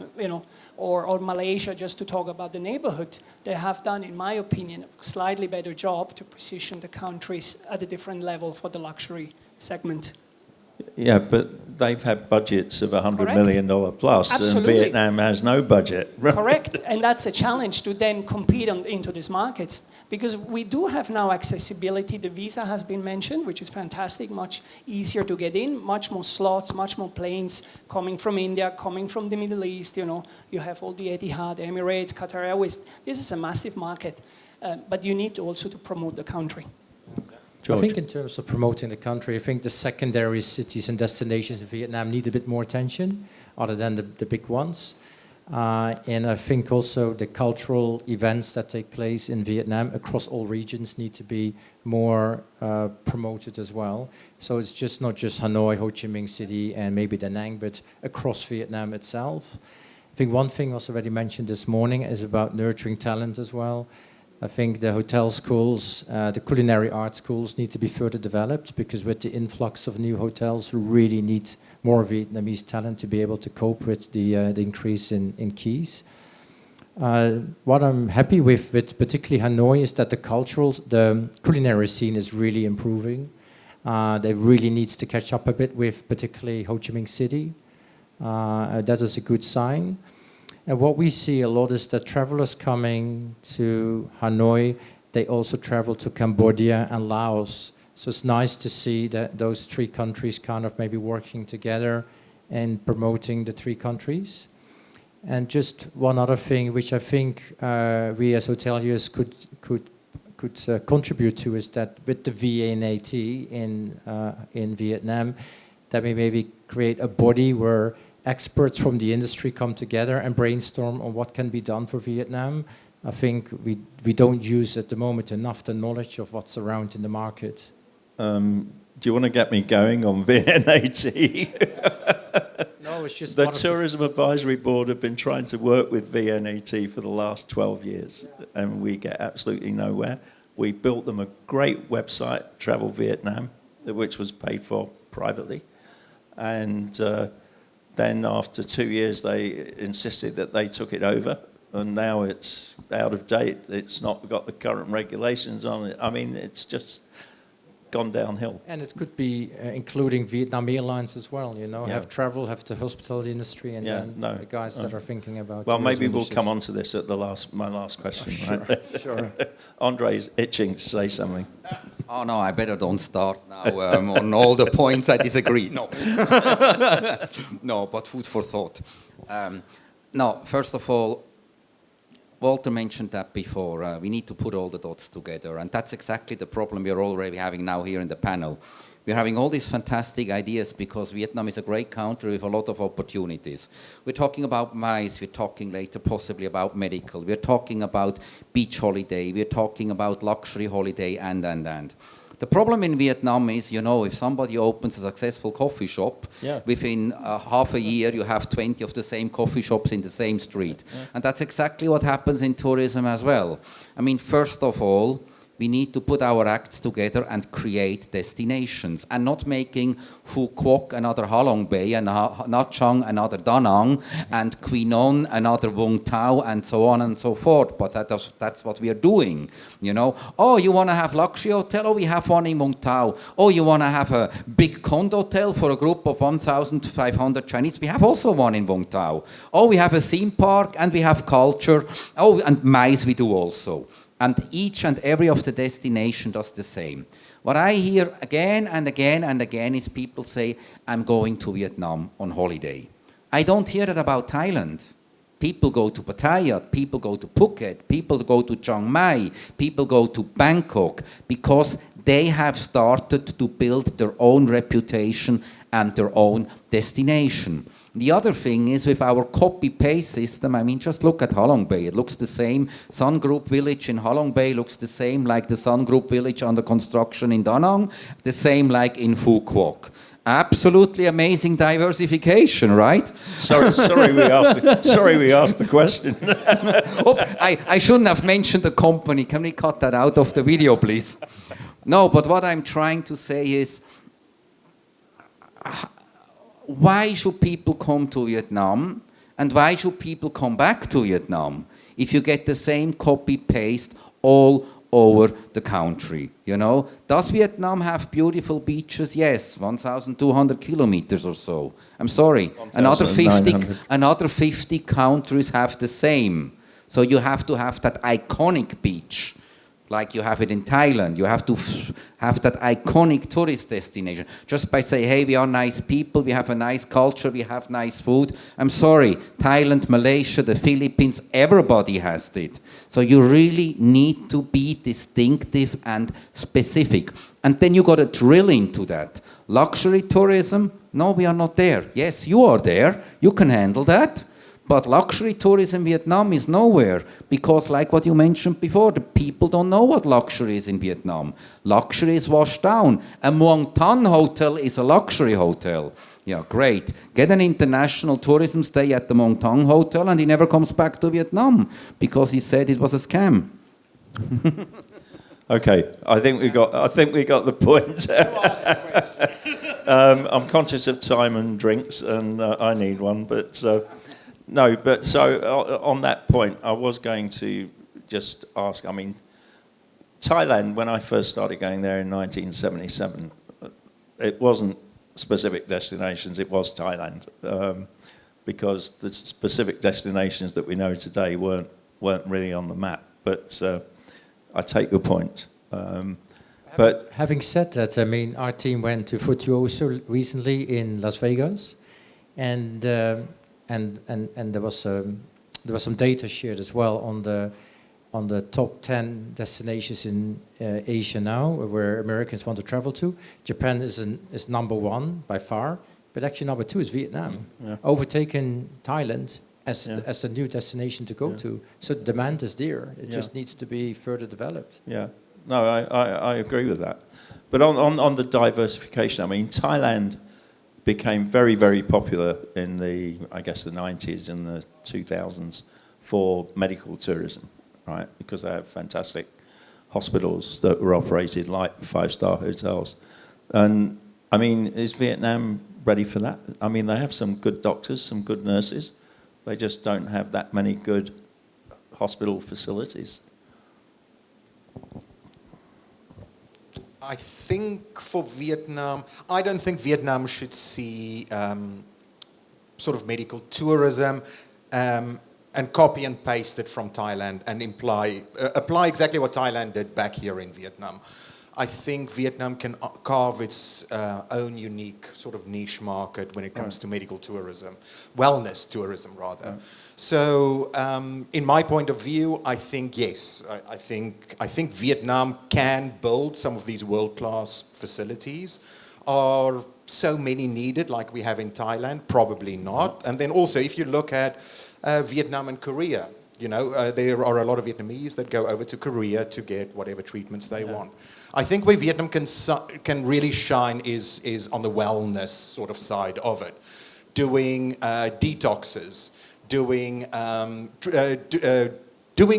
or Malaysia, just to talk about the neighborhood, they have done, in my opinion, a slightly better job to position the countries at a different level for the luxury segment. Yeah, but they've had budgets of $100 Correct. million plus, Absolutely. and Vietnam has no budget. Correct, and that's a challenge to then compete into these markets. Because we do have now accessibility. The visa has been mentioned, which is fantastic, much easier to get in, much more slots, much more planes coming from India, coming from the Middle East. You have all the Etihad, Emirates, Qatar Airways. This is a massive market, but you need also to promote the country. I think in terms of promoting the country, I think the secondary cities and destinations in Vietnam need a bit more attention, other than the big ones. And I think also the cultural events that take place in Vietnam across all regions need to be more promoted as well. So it's just not just Hanoi, Ho Chi Minh City, and maybe Da Nang, but across Vietnam itself. I think one thing was already mentioned this morning is about nurturing talent as well. I think the hotel schools, the culinary art schools need to be further developed, because with the influx of new hotels, we really need more Vietnamese talent to be able to cope with the increase in keys. What I'm happy with particularly Hanoi is that the culinary scene is really improving. They really needs to catch up a bit with particularly Ho Chi Minh City. That is a good sign. And what we see a lot is that travelers coming to Hanoi, they also travel to Cambodia and Laos. So it's nice to see that those three countries kind of maybe working together and promoting the three countries. And just one other thing, which I think we as hoteliers could contribute to, is that with the VAT in Vietnam, that we maybe create a body where experts from the industry come together and brainstorm on what can be done for Vietnam. I think we don't use at the moment enough the knowledge of what's around in the market. Do you want to get me going on VAT? No, it's just the Tourism Advisory Board have been trying to work with VAT for the last 12 years, and we get absolutely nowhere. We built them a great website, Travel Vietnam, which was paid for privately, and then after 2 years they insisted that they took it over, and now it's out of date. It's not got the current regulations on it. I mean, it's just gone downhill. And it could be including Vietnam Airlines as well, you know, Yeah. have travel, have the hospitality industry, and Yeah, then no. the guys that are thinking about. Well, maybe tourism we'll issues. come on to this at my last question, right? Sure. Andre's itching to say something. Oh no, I better don't start now on all the points I disagree. No, no, but food for thought. No, first of all, Walter mentioned that before. We need to put all the dots together, and that's exactly the problem we're already having now here in the panel. We're having all these fantastic ideas because Vietnam is a great country with a lot of opportunities. We're talking about MICE, we're talking later possibly about medical, we're talking about beach holiday, we're talking about luxury holiday, and. The problem in Vietnam is, you know, if somebody opens a successful coffee shop, within half a year you have 20 of the same coffee shops in the same street. And that's exactly what happens in tourism as well. I mean, first of all, we need to put our acts together and create destinations, and not making Phu Quoc another Halong Bay, and Nha Trang another Da Nang, and Quy Non another Vung Tau, and so on and so forth. But that's what we are doing, you know. Oh, you want to have luxury hotel? Oh, we have one in Vung Tau. Oh, you want to have a big condo hotel for a group of 1,500 Chinese? We have also one in Vung Tau. Oh, we have a theme park, and we have culture. Oh, and MICE we do also. And each and every of the destination does the same. What I hear again and again and again is people say, I'm going to Vietnam on holiday. I don't hear that about Thailand. People go to Pattaya, people go to Phuket, people go to Chiang Mai, people go to Bangkok, because they have started to build their own reputation and their own destination. The other thing is with our copy-paste system, I mean, just look at Halong Bay. It looks the same. Sun Group Village in Halong Bay looks the same like the Sun Group Village under construction in Da Nang, the same like in Phu Quoc. Absolutely amazing diversification, right? Sorry, we asked the question. Oh, I shouldn't have mentioned the company. Can we cut that out of the video, please? No, but what I'm trying to say is, why should people come to Vietnam, and why should people come back to Vietnam if you get the same copy-paste all over the country, you know? Does Vietnam have beautiful beaches? Yes, 1,200 kilometers or so. I'm sorry, another 50 countries have the same. So you have to have that iconic beach, like you have it in Thailand. You have to have that iconic tourist destination. Just by saying, hey, we are nice people, we have a nice culture, we have nice food. I'm sorry, Thailand, Malaysia, the Philippines, everybody has it. So you really need to be distinctive and specific. And then you got to drill into that. Luxury tourism, no, we are not there. Yes, you are there, you can handle that. But luxury tourism in Vietnam is nowhere, because like what you mentioned before, the people don't know what luxury is in Vietnam. Luxury is washed down. A Muang Tan hotel is a luxury hotel. Yeah, great. Get an international tourism stay at the Muang Tan hotel and he never comes back to Vietnam because he said it was a scam. Okay, I think we got the point. I'm conscious of time and drinks, and I need one, but no. But so on that point, I was going to just ask. I mean, Thailand. When I first started going there in 1977, it wasn't specific destinations. It was Thailand, because the specific destinations that we know today weren't really on the map. But I take your point. But having said that, I mean, our team went to Futuoso recently in Las Vegas, and there was some data shared as well on the top 10 destinations in Asia now, where Americans want to travel to. Japan is number one by far, but actually number two is Vietnam, overtaken Thailand as the new destination to go to. So the demand is there. It just needs to be further developed. Yeah, no, I agree with that. But on the diversification, I mean, Thailand became very, very popular in the 90s and the 2000s for medical tourism, right? Because they have fantastic hospitals that were operated like five-star hotels. And, I mean, is Vietnam ready for that? I mean, they have some good doctors, some good nurses. They just don't have that many good hospital facilities. I think for Vietnam, I don't think Vietnam should see sort of medical tourism and copy and paste it from Thailand and apply exactly what Thailand did back here in Vietnam. I think Vietnam can carve its own unique sort of niche market when it comes to medical tourism, wellness tourism rather. So in my point of view, I think yes, I think Vietnam can build some of these world-class facilities. Are so many needed like we have in Thailand? Probably not. And then also if you look at Vietnam and Korea, you know, there are a lot of Vietnamese that go over to Korea to get whatever treatments they want. I think where Vietnam can really shine is on the wellness sort of side of it. Doing detoxes, doing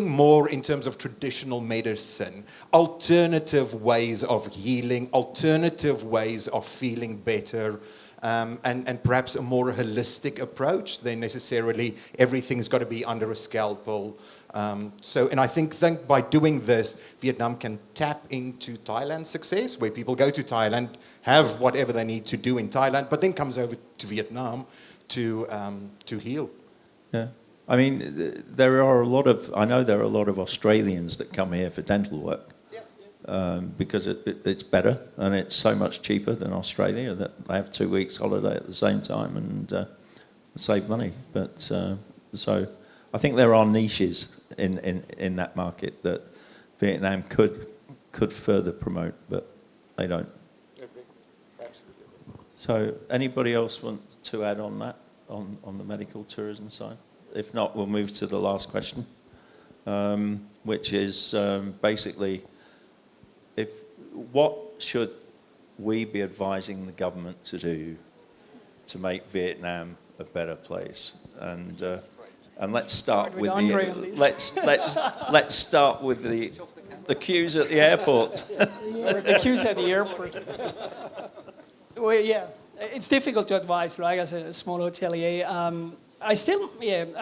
more in terms of traditional medicine, alternative ways of healing, alternative ways of feeling better, and perhaps a more holistic approach than necessarily everything's got to be under a scalpel. And I think by doing this, Vietnam can tap into Thailand's success, where people go to Thailand, have whatever they need to do in Thailand, but then comes over to Vietnam to heal. Yeah. I mean, I know there are a lot of Australians that come here for dental work. Because it's better and it's so much cheaper than Australia that they have 2 weeks holiday at the same time and save money. But so I think there are niches in that market that Vietnam could further promote, but they don't. So anybody else want to add on that, on the medical tourism side? If not, we'll move to the last question, which is basically, what should we be advising the government to do to make Vietnam a better place? And let's start with let's start with the queues at the airport. The queues at the airport. Well, yeah, it's difficult to advise, right? As a small hotelier, I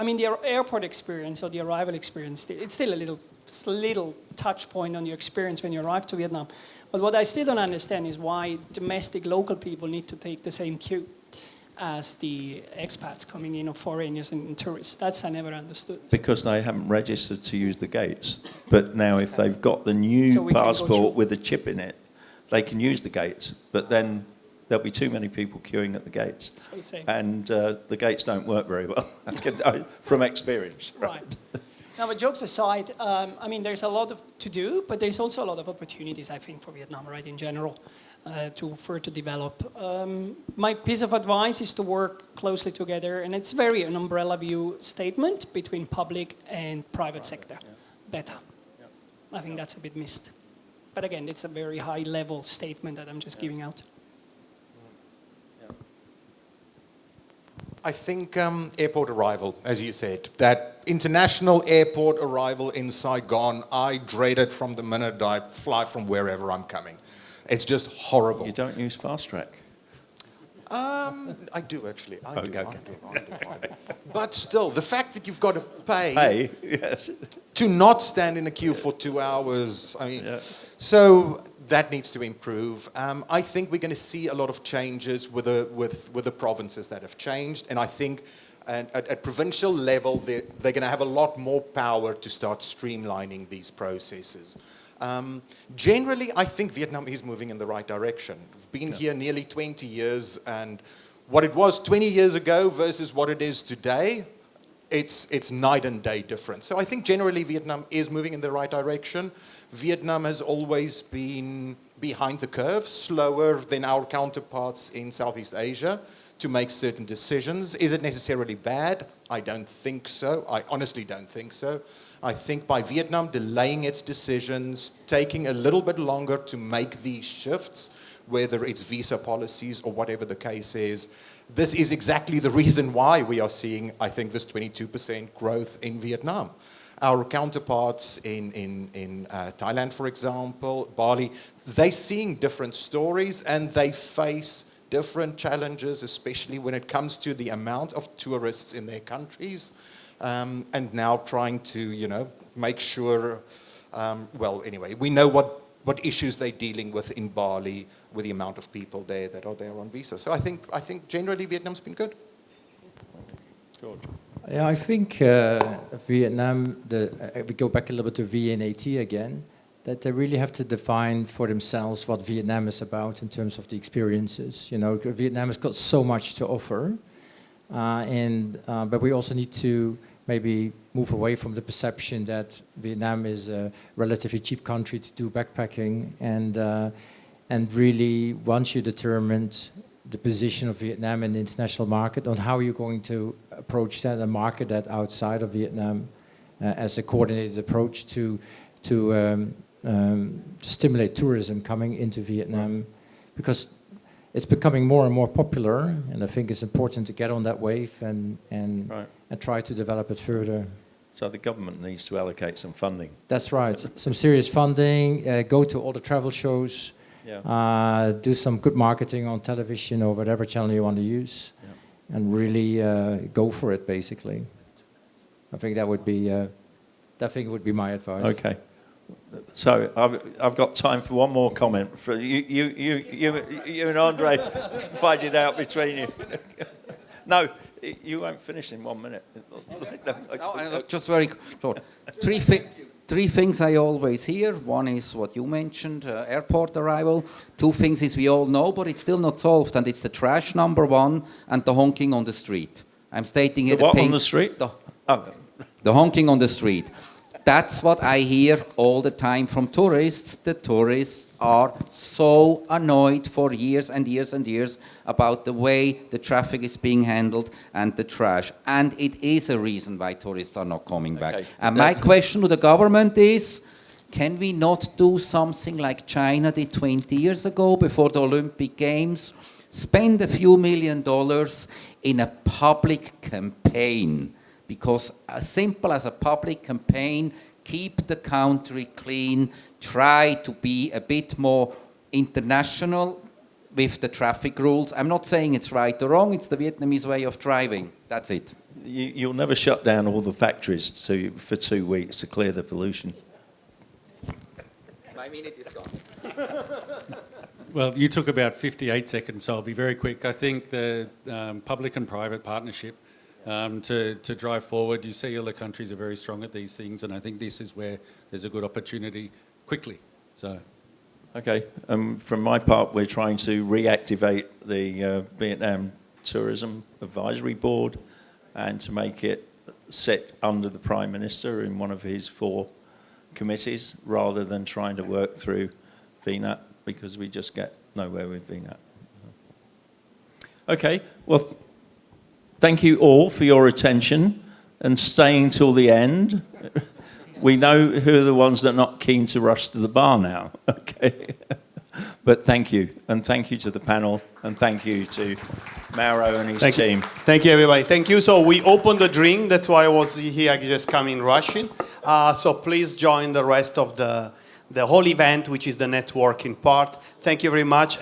mean, the airport experience or the arrival experience, it's still a little touch point on your experience when you arrive to Vietnam. But what I still don't understand is why domestic local people need to take the same queue as the expats coming in, or foreigners and tourists. That's I never understood. Because they haven't registered to use the gates. But now if they've got the new passport with a chip in it, they can use the gates. But then there'll be too many people queuing at the gates. So and the gates don't work very well, from experience. Right. Now, but jokes aside, I mean, there's a lot to do, but there's also a lot of opportunities, I think, for Vietnam, right, in general, to further develop. My piece of advice is to work closely together, and it's very an umbrella view statement between public and private sector. Better. I think that's a bit missed. But again, it's a very high-level statement that I'm just giving out. I think airport arrival, as you said, that international airport arrival in Saigon, I dread it from the minute I fly from wherever I'm coming. It's just horrible. You don't use fast track? I do actually. I do. But still, the fact that you've got to pay to not stand in a queue for 2 hours, I mean, so that needs to improve. I think we're going to see a lot of changes with the provinces that have changed, and I think at provincial level they're going to have a lot more power to start streamlining these processes. Generally, I think Vietnam is moving in the right direction. We've been here nearly 20 years, and what it was 20 years ago versus what it is today, it's night and day difference. So I think generally Vietnam is moving in the right direction. Vietnam has always been behind the curve, slower than our counterparts in Southeast Asia to make certain decisions. Is it necessarily bad? I don't think so. I honestly don't think so. I think by Vietnam delaying its decisions, taking a little bit longer to make these shifts, whether it's visa policies or whatever the case is, this is exactly the reason why we are seeing, I think, this 22% growth in Vietnam. Our counterparts in Thailand, for example, Bali, they're seeing different stories and they face different challenges, especially when it comes to the amount of tourists in their countries, and now trying to, make sure, well, anyway, we know what issues they're dealing with in Bali with the amount of people there that are there on visa. So I think generally Vietnam's been good. George. Yeah, I think Vietnam, we go back a little bit to VAT again, that they really have to define for themselves what Vietnam is about in terms of the experiences. You know, Vietnam has got so much to offer, but we also need to maybe move away from the perception that Vietnam is a relatively cheap country to do backpacking, and really once you determined the position of Vietnam in the international market, on how you're going to approach that and market that outside of Vietnam as a coordinated approach to stimulate tourism coming into Vietnam, because it's becoming more and more popular, and I think it's important to get on that wave and try to develop it further. So the government needs to allocate some funding. That's right, some serious funding, go to all the travel shows, do some good marketing on television or whatever channel you want to use, and really go for it, basically. I think that would be my advice. Okay. So I've got time for one more comment. For you and Andre, fight it out between you. No, you won't finish in 1 minute. No, just very short. Three things I always hear. One is what you mentioned, airport arrival. Two things is we all know, but it's still not solved, and it's the trash, number one, and the honking on the street. I'm stating it. The what on the street? The honking on the street. That's what I hear all the time from tourists. The tourists are so annoyed for years and years and years about the way the traffic is being handled and the trash. And it is a reason why tourists are not coming back. And my question to the government is, can we not do something like China did 20 years ago before the Olympic Games? Spend a few $1 million in a public campaign. Because as simple as a public campaign, keep the country clean, try to be a bit more international with the traffic rules. I'm not saying it's right or wrong, it's the Vietnamese way of driving. That's it. You'll never shut down all the factories for 2 weeks to clear the pollution. My minute is gone. Well, you took about 58 seconds, so I'll be very quick. I think the public and private partnership to drive forward. You see other countries are very strong at these things, and I think this is where there's a good opportunity quickly. So, okay. From my part, we're trying to reactivate the Vietnam Tourism Advisory Board and to make it sit under the Prime Minister in one of his 4 committees rather than trying to work through VNAT, because we just get nowhere with VNAT. Okay, well, thank you all for your attention and staying till the end. We know who are the ones that are not keen to rush to the bar now, okay? But thank you, and thank you to the panel, and thank you to Mauro and his team. Thank you, everybody. Thank you. So we opened the drink. That's why I was here just coming rushing. So please join the rest of the whole event, which is the networking part. Thank you very much.